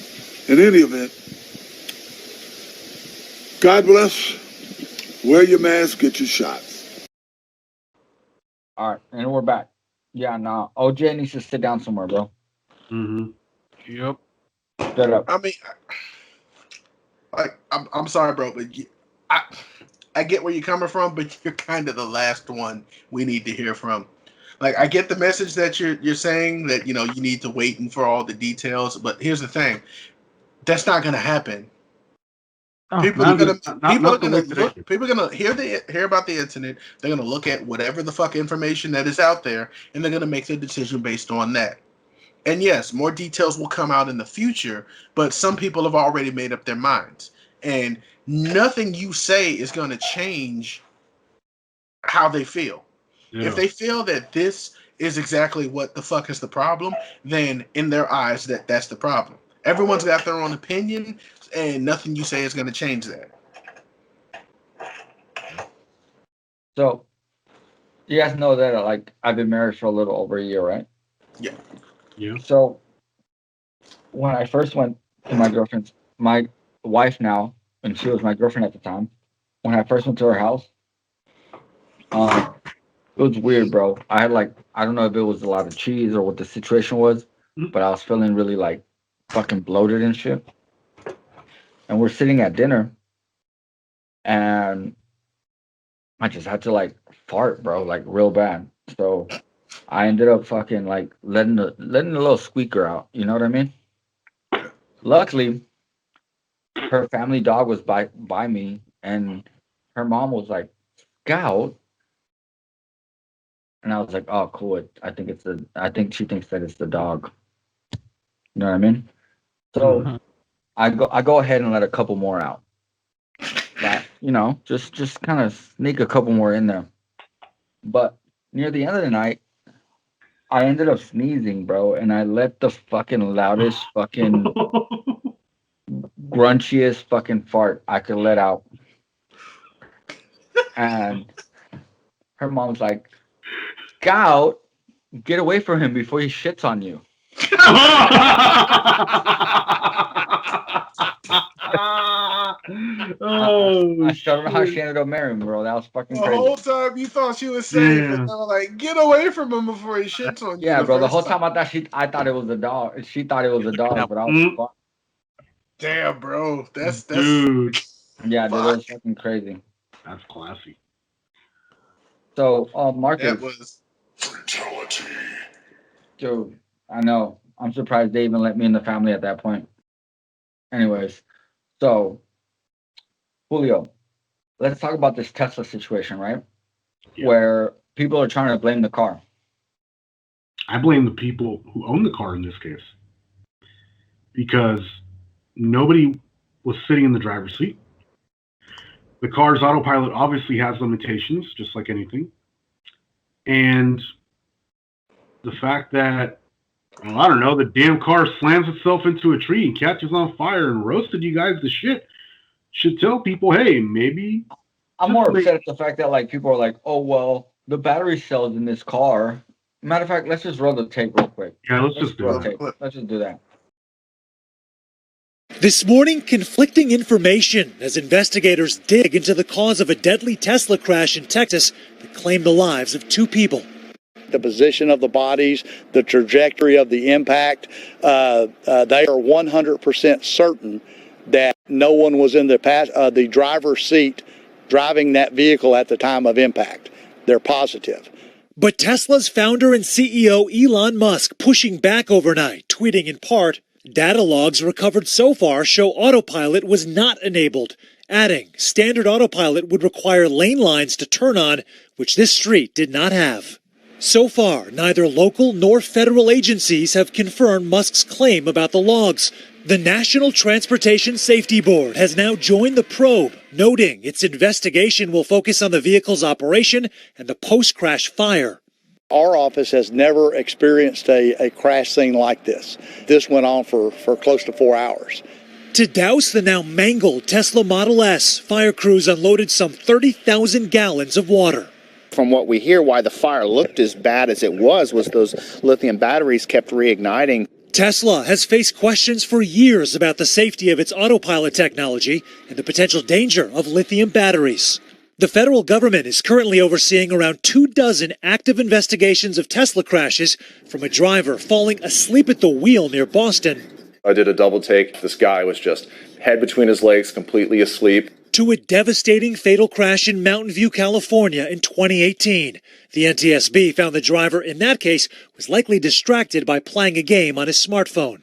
In any event, God bless. Wear your mask, get your shots. All right, and we're back. Yeah, no, OJ needs to sit down somewhere, bro. Mm-hmm. Yep. Straight up. I mean, I'm sorry, bro, but I get where you're coming from, but you're kind of the last one we need to hear from. Like, I get the message that you're saying that, you know, you need to wait for all the details, but here's the thing. That's not going to happen. Oh, People are gonna today. people are gonna hear about the incident. They're gonna look at whatever the fuck information that is out there, and they're gonna make their decision based on that. And yes, more details will come out in the future, but some people have already made up their minds, and nothing you say is gonna change how they feel. Yeah. If they feel that this is exactly what the fuck is the problem, then in their eyes that's the problem. Everyone's got their own opinion, and nothing you say is going to change that. So, you guys know that like I've been married for a little over a year, right? Yeah. Yeah. So, when I first went to my wife now, and she was my girlfriend at the time, when I first went to her house, it was weird, bro. I had like, I don't know if it was a lot of cheese or what the situation was, but I was feeling really like fucking bloated and shit. And we're sitting at dinner, and I just had to like fart, bro, like real bad. So I ended up fucking like letting the little squeaker out. You know what I mean? Luckily, her family dog was by me, and her mom was like, "Scout," and I was like, "Oh, cool. I think she thinks that it's the dog." You know what I mean? So I go ahead and let a couple more out. But, you know, just kind of sneak a couple more in there. But near the end of the night, I ended up sneezing, bro, and I let the fucking loudest, fucking grunchiest fucking fart I could let out. And her mom's like, "Scout, get away from him before he shits on you." I don't know how she ended up marrying, bro. That was fucking crazy. The whole time you thought she was saying, but they were like, "Get away from him before he shits on you." Yeah, bro. The whole time I thought it was a dog. She thought it was a dog, but I was fucked. Damn, bro. That's dude. Yeah, dude, it was fucking crazy. That's classy. So, Marcus. That was fatality. Dude, I know. I'm surprised they even let me in the family at that point. Anyways, so Julio, let's talk about this Tesla situation, right? Yeah. Where people are trying to blame the car. I blame the people who own the car in this case. Because nobody was sitting in the driver's seat. The car's autopilot obviously has limitations, just like anything. And the fact that, well, I don't know, the damn car slams itself into a tree and catches on fire and roasted you guys to shit should tell people, hey, maybe. I'm more upset at the fact that like people are like, oh well, the battery cells in this car. Matter of fact, let's just roll the tape real quick. Yeah, let's just do tape. Let's just do that. This morning, conflicting information as investigators dig into the cause of a deadly Tesla crash in Texas that claimed the lives of 2 people. The position of the bodies, the trajectory of the impact, they are 100% certain that no one was in the driver's seat driving that vehicle at the time of impact. They're positive. But Tesla's founder and CEO Elon Musk pushing back overnight, tweeting in part, data logs recovered so far show autopilot was not enabled, adding standard autopilot would require lane lines to turn on, which this street did not have. So far, neither local nor federal agencies have confirmed Musk's claim about the logs. The National Transportation Safety Board has now joined the probe, noting its investigation will focus on the vehicle's operation and the post-crash fire. Our office has never experienced a crash scene like this. This went on for close to 4 hours. To douse the now mangled Tesla Model S, fire crews unloaded some 30,000 gallons of water. From what we hear, why the fire looked as bad as it was those lithium batteries kept reigniting. Tesla has faced questions for years about the safety of its autopilot technology and the potential danger of lithium batteries. The federal government is currently overseeing around 24 active investigations of Tesla crashes, from a driver falling asleep at the wheel near Boston. I did a double take. This guy was just head between his legs, completely asleep. to a devastating fatal crash in Mountain View, California in 2018. The NTSB found the driver in that case was likely distracted by playing a game on his smartphone.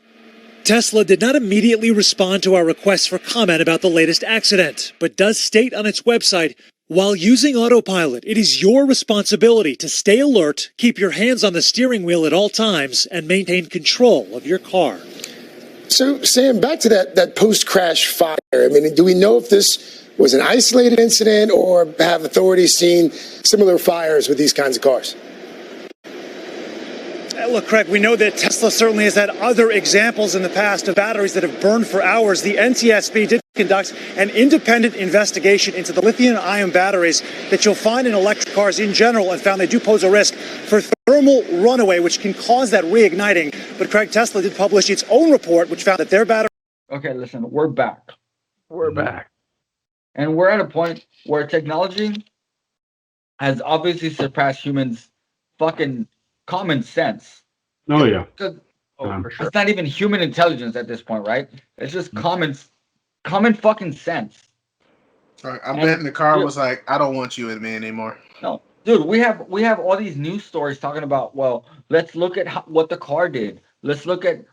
Tesla did not immediately respond to our requests for comment about the latest accident, but does state on its website, while using autopilot, it is your responsibility to stay alert, keep your hands on the steering wheel at all times, and maintain control of your car. So, Sam, back to that post-crash fire. I mean, do we know if this was an isolated incident or have authorities seen similar fires with these kinds of cars? Look, Craig, we know that Tesla certainly has had other examples in the past of batteries that have burned for hours. The NTSB did conduct an independent investigation into the lithium-ion batteries that you'll find in electric cars in general and found they do pose a risk for thermal runaway, which can cause that reigniting. But Craig, Tesla did publish its own report, which found that their battery... Okay, listen, we're back. We're back. And we're at a point where technology has obviously surpassed humans' fucking common sense. Oh, yeah. For sure. It's not even human intelligence at this point, right? It's just common fucking sense. I'm betting the car was like, I don't want you with me anymore. No, dude, we have all these news stories talking about, well, let's look at what the car did. Let's look at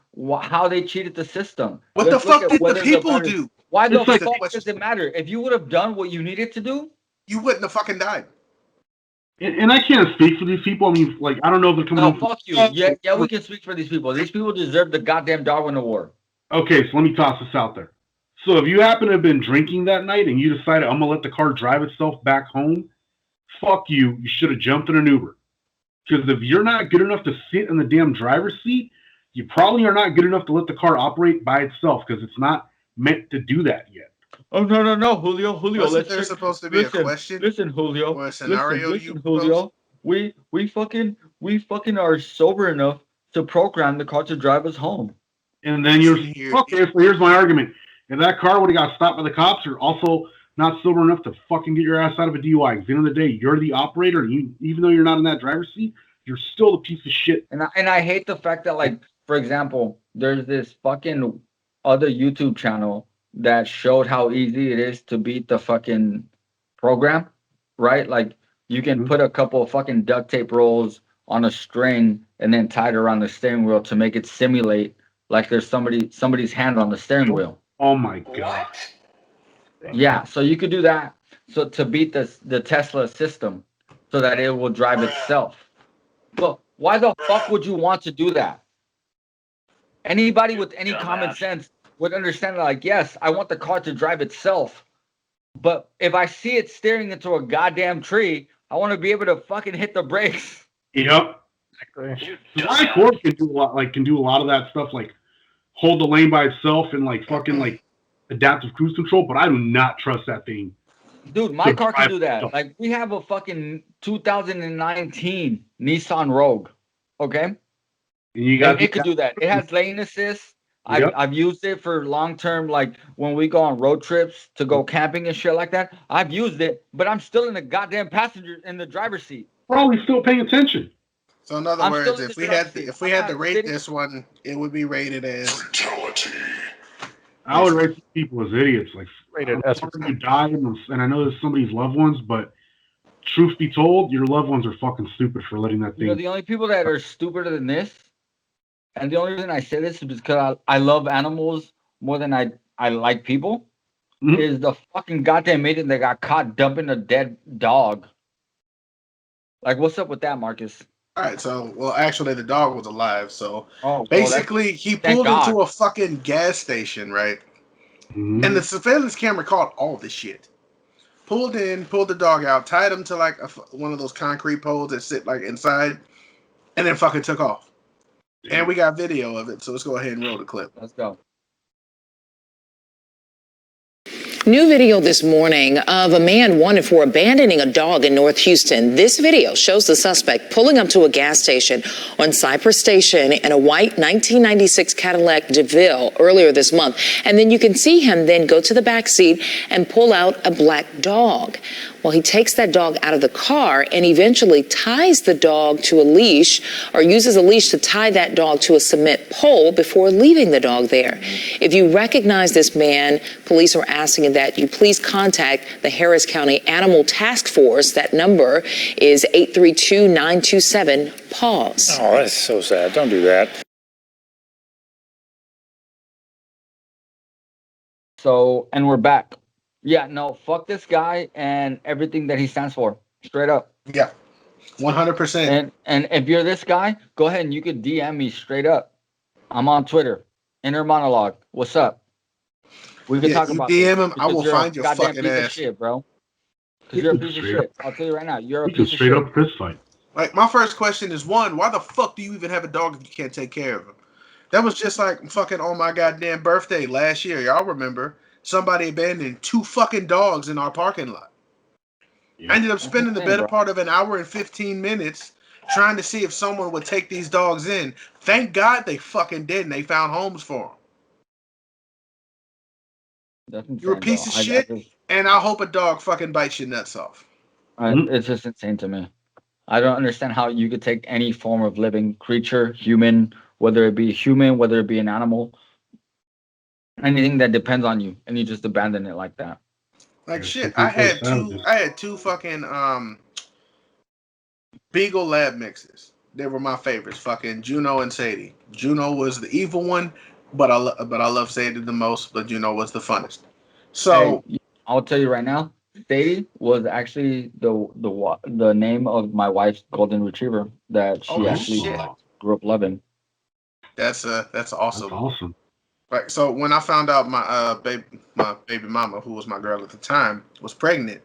how they cheated the system. What the fuck did the people do? Why the fuck does it matter? If you would have done what you needed to do, you wouldn't have fucking died. And I can't speak for these people. I mean, like, I don't know if they're coming. No, fuck you. Yeah, we can speak for these people. These people deserve the goddamn Darwin Award. Okay, so let me toss this out there. So if you happen to have been drinking that night and you decided I'm gonna let the car drive itself back home, fuck you. You should have jumped in an Uber. Because if you're not good enough to sit in the damn driver's seat, you probably are not good enough to let the car operate by itself because it's not meant to do that yet. Oh no, Julio. Wasn't there supposed to be a question? Listen, Julio. Or a scenario listen, Julio. We fucking are sober enough to program the car to drive us home. And then okay. So here's my argument: if that car would have got stopped by the cops, you're also not sober enough to fucking get your ass out of a DUI. At the end of the day, you're the operator. Even though you're not in that driver's seat, you're still the piece of shit. And I hate the fact that, like, for example, there's this fucking other YouTube channel that showed how easy it is to beat the fucking program, right? Like, you can put a couple of fucking duct tape rolls on a string and then tie it around the steering wheel to make it simulate like there's somebody's hand on the steering wheel. Oh my god. Yeah, so you could do that so to beat the Tesla system so that it will drive itself. But why the fuck would you want to do that? Anybody with any common sense would understand that, like, yes, I want the car to drive itself. But if I see it staring into a goddamn tree, I want to be able to fucking hit the brakes. Yep. Exactly. My car can do a lot of that stuff, like hold the lane by itself and like fucking like adaptive cruise control, but I do not trust that thing. Dude, my car can do that. Like, we have a fucking 2019 Nissan Rogue, okay? And it could do that. It has lane assist. I've used it for long-term, like when we go on road trips to go camping and shit like that. I've used it, but I'm still in the goddamn passenger in the driver's seat. Probably still paying attention. So in other words, if we had to rate this one, it would be rated as fatality. I would rate people as idiots. Like, rated as you die, and I know there's somebody's loved ones, but truth be told, your loved ones are fucking stupid for letting that thing. You know, the only people that are stupider than this, and the only reason I say this is because I love animals more than I like people, is the fucking goddamn idiot that got caught dumping a dead dog. Like, what's up with that, Marcus? All right, so, well, actually, the dog was alive, so basically, he pulled into a fucking gas station, right? Mm-hmm. And the surveillance camera caught all this shit. Pulled the dog out, tied him to, like, one of those concrete poles that sit, like, inside, and then fucking took off. And we got video of it, so let's go ahead and roll the clip. Let's go. New video this morning of a man wanted for abandoning a dog in North Houston. This video shows the suspect pulling up to a gas station on Cypress Station in a white 1996 Cadillac DeVille earlier this month. And then you can see him then go to the back seat and pull out a black dog. Well, he takes that dog out of the car and eventually ties the dog to a leash, or uses a leash to tie that dog to a cement pole before leaving the dog there. If you recognize this man, police are asking that you please contact the Harris County Animal Task Force. That number is 832-927-PAWS. Oh, that's so sad. Don't do that. So, and we're back. Yeah, no, fuck this guy and everything that he stands for. Straight up. Yeah, 100%. And if you're this guy, go ahead and you could DM me straight up. I'm on Twitter. Inner Monolog. What's up? We can talk about DM this him. I will find your goddamn fucking piece ass. of shit, bro. Because you're a piece of shit. I'll tell you right now. You're a We can piece of straight shit. up fist fight. Like, my first question is, one, why the fuck do you even have a dog if you can't take care of him? That was just like fucking on my goddamn birthday last year. Y'all remember? Somebody abandoned 2 fucking dogs in our parking lot. I ended up spending the better part of an hour and 15 minutes trying to see if someone would take these dogs in. Thank God they fucking did, and they found homes for them. You're a piece of shit, and I hope a dog fucking bites your nuts off. It's just insane to me. I don't understand how you could take any form of living creature, human, whether it be human, whether it be an animal, anything that depends on you, and you just abandon it like that. Like shit, I had two fucking Beagle Lab mixes. They were my favorites, fucking Juno and Sadie. Juno was the evil one, but I love Sadie the most. But Juno was the funnest. So hey, I'll tell you right now, Sadie was actually the name of my wife's golden retriever that she actually grew up loving. That's awesome. That's awesome. Like, so when I found out my baby mama, who was my girl at the time, was pregnant,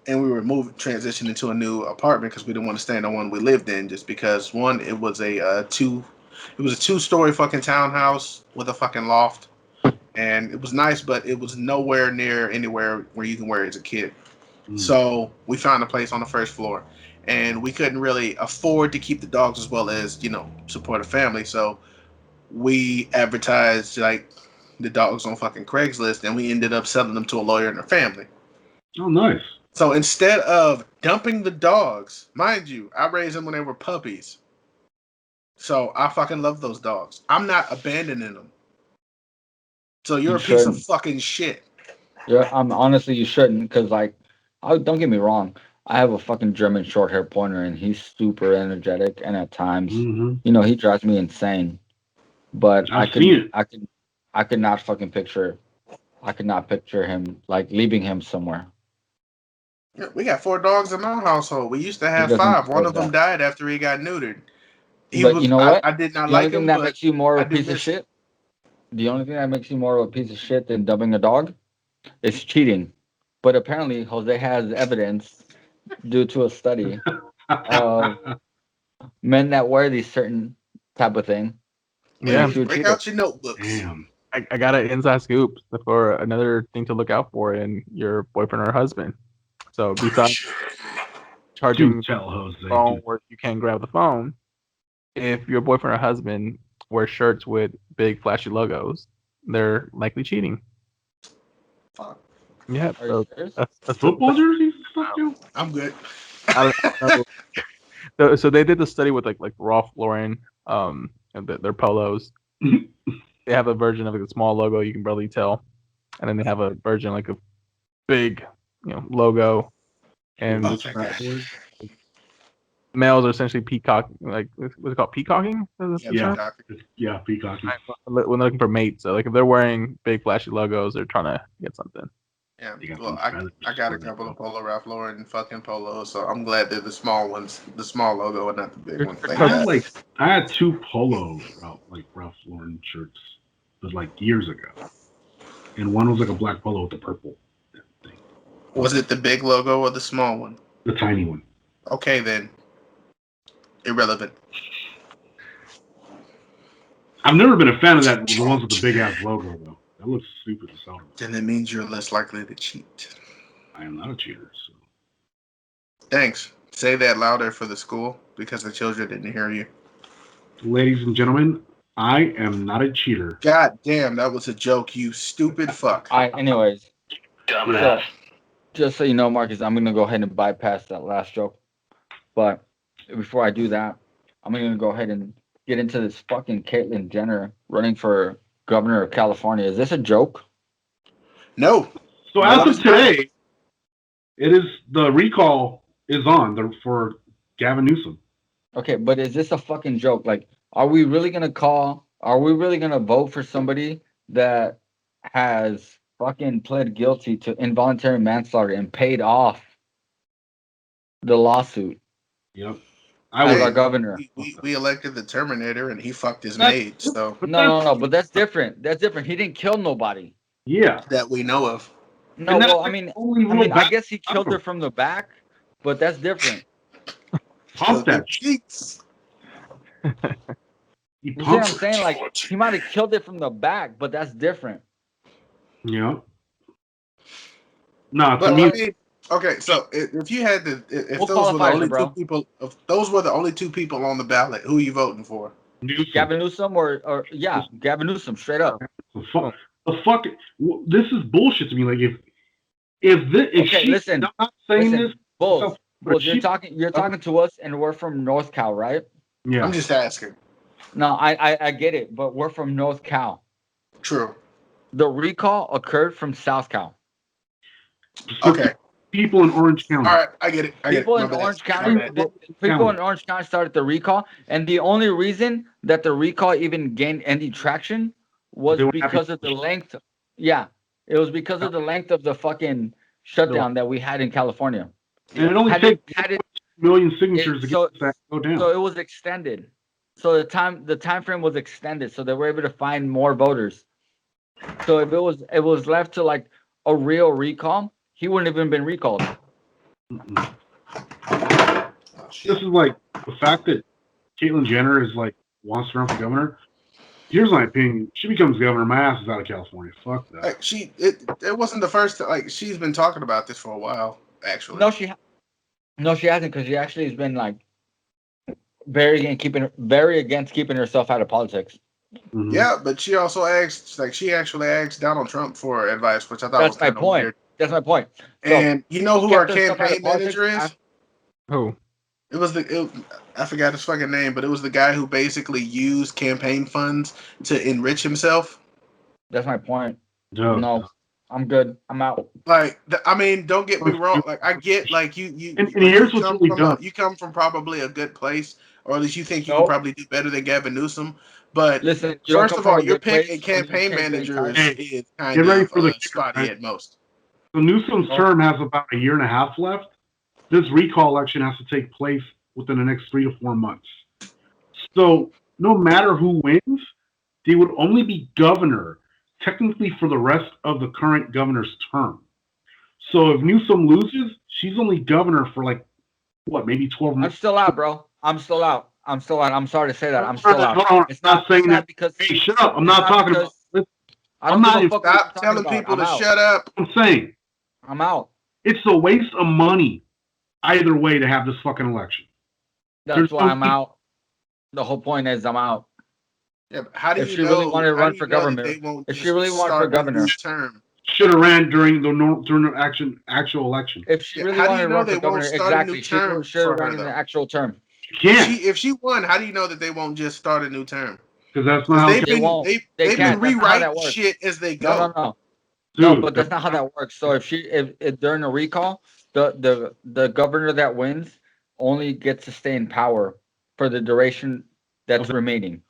and we were transitioning to a new apartment because we didn't want to stay in the one we lived in, just because one, it was a 2-story fucking townhouse with a fucking loft, and it was nice, but it was nowhere near anywhere where you can wear it as a kid. So we found a place on the first floor, and we couldn't really afford to keep the dogs as well as support a family. So we advertised like the dogs on fucking Craigslist, and we ended up selling them to a lawyer and their family. Oh, nice. So instead of dumping the dogs, mind you, I raised them when they were puppies. So I fucking love those dogs. I'm not abandoning them. So you're a piece of fucking shit. Yeah, honestly, you shouldn't, because don't get me wrong. I have a fucking German short hair pointer, and he's super energetic, and at times, he drives me insane. But I could not fucking picture. I could not picture him leaving him somewhere. Yeah, we got 4 dogs in our household. We used to have 5. One of them died after he got neutered. You know what? I did not the like only thing him. That makes you more of a piece of shit. The only thing that makes you more of a piece of shit than dumping a dog is cheating. But apparently, Jose has evidence due to a study of men that wear these certain type of thing. Yeah, break out your notebooks. Damn. I got an inside scoop for another thing to look out for in your boyfriend or husband. So besides charging phone where you can't grab the phone, if your boyfriend or husband wears shirts with big flashy logos, they're likely cheating. Fuck. Yeah. That's football jerseys? I'm good. I don't know. So they did the study with like Ralph Lauren, and their polos. They have a version of a small logo you can barely tell, and then they have a version like a big, logo. And males are essentially peacocking, what's it called, peacocking? Yeah, peacocking. When they're looking for mates, so if they're wearing big flashy logos, they're trying to get something. Yeah, well, I got a couple of Polo Ralph Lauren fucking polos, so I'm glad they're the small ones, the small logo, and not the big one. I had 2 Polo Ralph Lauren shirts, but years ago, and one was a black polo with the purple thing. Was it the big logo or the small one? The tiny one. Okay, then. Irrelevant. I've never been a fan of the ones with the big ass logo though. That looks stupid as hell. Then it means you're less likely to cheat. I am not a cheater. So. Thanks. Say that louder for the school because the children didn't hear you. Ladies and gentlemen, I am not a cheater. God damn, that was a joke, you stupid fuck. Anyways. Dumbass. Just so you know, Marcus, I'm gonna go ahead and bypass that last joke. But before I do that, I'm gonna go ahead and get into this fucking Caitlyn Jenner running for governor of California. Is this a joke? No. So as of today, it is the recall is on for Gavin Newsom. Okay, but is this a fucking joke? Like, are we really gonna vote for somebody that has fucking pled guilty to involuntary manslaughter and paid off the lawsuit? Yep. As our governor. We elected the Terminator and he fucked his maid. So No, but that's different. That's different. He didn't kill nobody. Yeah. That we know of. No, well, I guess he killed her from the back, but that's different. Pump that cheeks. You see what I'm saying? Like, he might have killed it from the back, but that's different. Yeah. No, but I mean, okay, so if you had to, if those were the only two people, if those were the only two people on the ballot, who are you voting for? Newsom. Gavin Newsom or Gavin Newsom, straight up. The fuck, this is bullshit to me. Like listen, I'm not saying listen, this. Bulls, you're talking to us, and we're from North Cal, right? Yeah. I'm just asking. No, I get it, but we're from North Cal. True. The recall occurred from South Cal. Okay. People in Orange County. All right, I get it. People in Orange County started the recall, and the only reason that the recall even gained any traction was because of the length. Yeah, it was because of the length of the fucking shutdown that we had in California. And it only takes 1 million signatures to get that go down. So it was extended. So the time frame was extended, so they were able to find more voters. So if it was left to like a real recall, he wouldn't have even been recalled. This is like the fact that Caitlyn Jenner is like wants to run for governor. Here's my opinion: she becomes governor, my ass is out of California. Fuck that. Like it wasn't the first. Like she's been talking about this for a while, actually. No, she hasn't, because she actually has been like very against keeping herself out of politics. Mm-hmm. Yeah, but she also she actually asked Donald Trump for advice, which I thought was kind of weird. That's my point. And you know who our campaign manager is? Who? It was I forgot his fucking name, but it was the guy who basically used campaign funds to enrich himself. That's my point. No, I'm good. I'm out. Like, I mean, don't get me wrong. Like, I get, like, you here's what's really dumb. You come from probably a good place, or at least you think you can probably do better than Gavin Newsom. But listen, first of all, your pick and campaign manager is kind of spotty at most. So Newsom's term has about a year and a half left. This recall election has to take place within the next 3 to 4 months. So no matter who wins, they would only be governor technically for the rest of the current governor's term. So if Newsom loses, she's only governor for like, what, maybe 12 months? I'm still out, bro. I'm still out. I'm sorry to say that. I'm still out. Hold on. It's not saying that because. Hey, shut up. I'm not talking about. I'm not. Stop telling people to shut up. I'm saying. I'm out. It's a waste of money either way to have this fucking election. That's why I'm out. The whole point is I'm out. Yeah, but how do if she really wanted to run for government, if she really wanted for governor, should have ran during the actual election. If she really wanted to run for governor, exactly, she should have run in the actual term. If she won, how do you know that they won't just start a new term? Because that's not how they've been rewriting shit as they go. No, but that's not how that works. So if during a recall, the governor that wins only gets to stay in power for the duration that's remaining.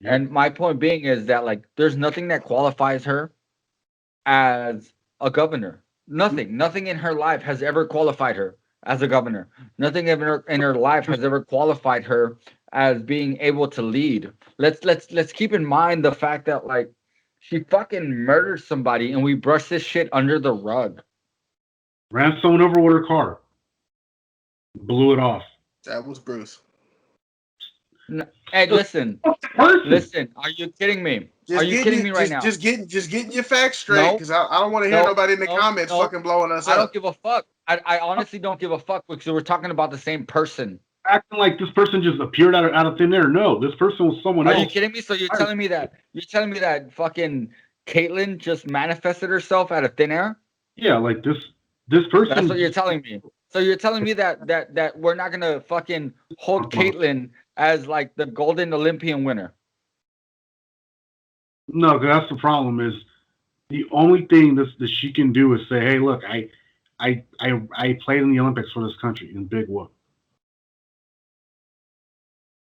Yeah. And my point being is that like there's nothing that qualifies her as a governor. Nothing in her life has ever qualified her as a governor. Nothing in her life has ever qualified her as being able to lead. Let's keep in mind the fact that like she fucking murdered somebody and we brush this shit under the rug. Ran someone over with her car. Blew it off. That was Bruce. No, hey, listen. Are you kidding me? Are you kidding me right now? Just getting your facts straight, because I don't want to hear nobody in the comments fucking blowing us up. I don't give a fuck. I honestly don't give a fuck because we're talking about the same person. Acting like this person just appeared out of thin air. No, this person was someone else. Are you kidding me? So you're telling me that fucking Caitlyn just manifested herself out of thin air? Yeah, like this This person. That's what you're telling me. So you're telling me that we're not gonna fucking hold Caitlyn as like the golden Olympian winner. No, because that's the problem. Is the only thing that she can do is say, "Hey, look, I played in the Olympics for this country in big whoop."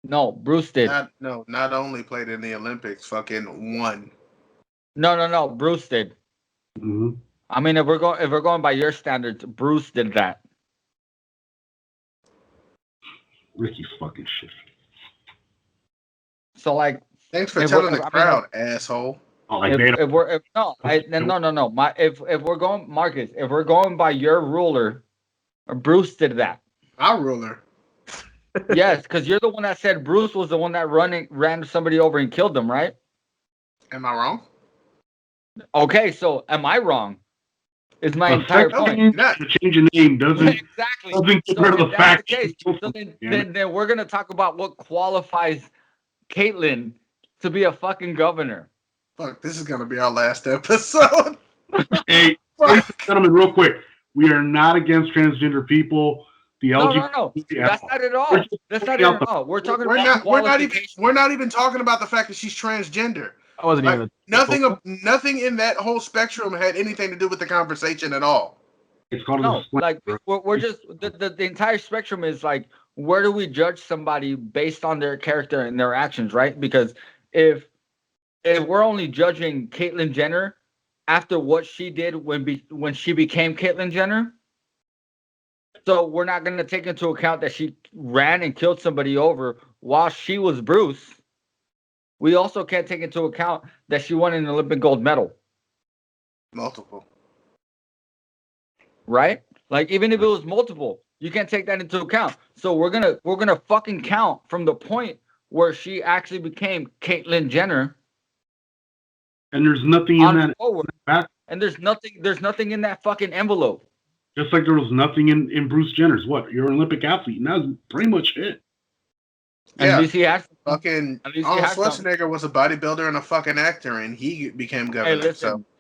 No, Bruce did. Not only played in the Olympics, fucking won. No. Bruce did. Mm-hmm. I mean, if we're going by your standards, Bruce did that. Ricky's fucking shit. So like, thanks for telling the crowd, asshole. Oh, like if we're going, Marcus, if we're going by your ruler, Bruce did that. Our ruler. Yes, because you're the one that said Bruce was the one that ran somebody over and killed them, right? Am I wrong? Okay, so am I wrong? Is my entire point. To change a name doesn't exactly doesn't get so rid of the fact. The case, so then we're gonna talk about what qualifies Caitlyn to be a fucking governor. Fuck, this is gonna be our last episode. Hey, ladies and gentlemen, real quick, we are not against transgender people. The LGBT. No. That's not at all. That's not at all. We're talking about we're not even talking about the fact that she's transgender. I wasn't even nothing in that whole spectrum had anything to do with the conversation at all. It's called like we're just the entire spectrum is like, where do we judge somebody based on their character and their actions, right? Because if we're only judging Caitlyn Jenner after what she did when she became Caitlyn Jenner, so we're not going to take into account that she ran and killed somebody over while she was Bruce. We also can't take into account that she won an Olympic gold medal. Multiple. Right? Like, even if it was multiple, you can't take that into account. So we're gonna fucking count from the point where she actually became Caitlyn Jenner. And there's nothing in that forward, and there's nothing in that fucking envelope. Just like there was nothing in Bruce Jenner's. What? You're an Olympic athlete, and that's pretty much it. Yeah, at least he has fucking Arnold Schwarzenegger was a bodybuilder and a fucking actor, and he became governor. Hey,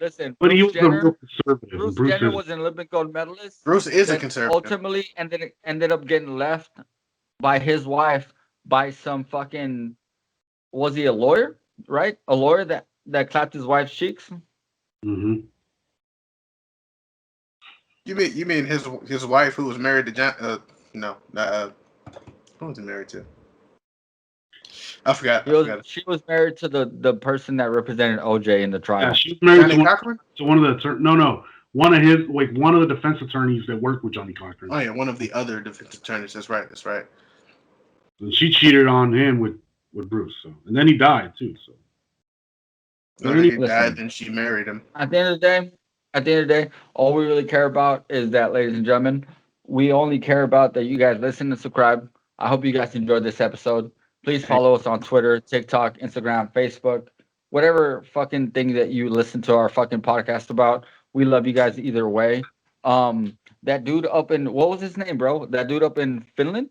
listen. But Bruce he was Jenner, a real conservative. Bruce Jenner was an Olympic gold medalist. Bruce is a conservative. Ultimately, and then ended up getting left by his wife by some fucking. Was he a lawyer? Right, a lawyer that clapped his wife's cheeks. Mm-hmm. You mean his wife who was married to John? Who was he married to? I forgot. She was married to the person that represented OJ in the trial. Yeah, she was married to one of the one of the defense attorneys that worked with Johnny Cochran. Oh yeah, one of the other defense attorneys. That's right. And she cheated on him with Bruce. So, and then he died too. So. He died, and she married him. At the end of the day, all we really care about is that, ladies and gentlemen, we only care about that you guys listen and subscribe. I hope you guys enjoyed this episode. Please follow us on Twitter, TikTok, Instagram, Facebook, whatever fucking thing that you listen to our fucking podcast about. We love you guys either way. That dude up in, what was his name, bro? That dude up in Finland?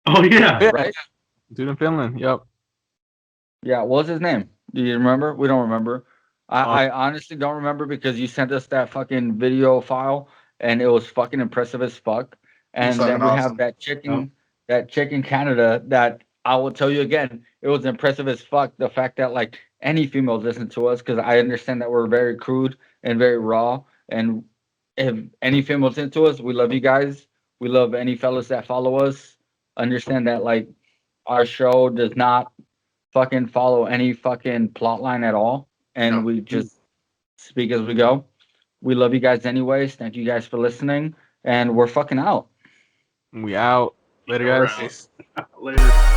Oh, yeah. Right? Dude in Finland, yep. Yeah, what was his name? Do you remember? We don't remember. I honestly don't remember because you sent us that fucking video file and it was fucking impressive as fuck. And then we have that chick in Canada that I will tell you again, it was impressive as fuck. The fact that like any females listen to us, because I understand that we're very crude and very raw. And if any females listen to us, we love you guys. We love any fellas that follow us. Understand that like our show does not fucking follow any fucking plot line at all. And we just speak as we go. We love you guys anyways. Thank you guys for listening. And we're fucking out. We out. Later, guys. Later.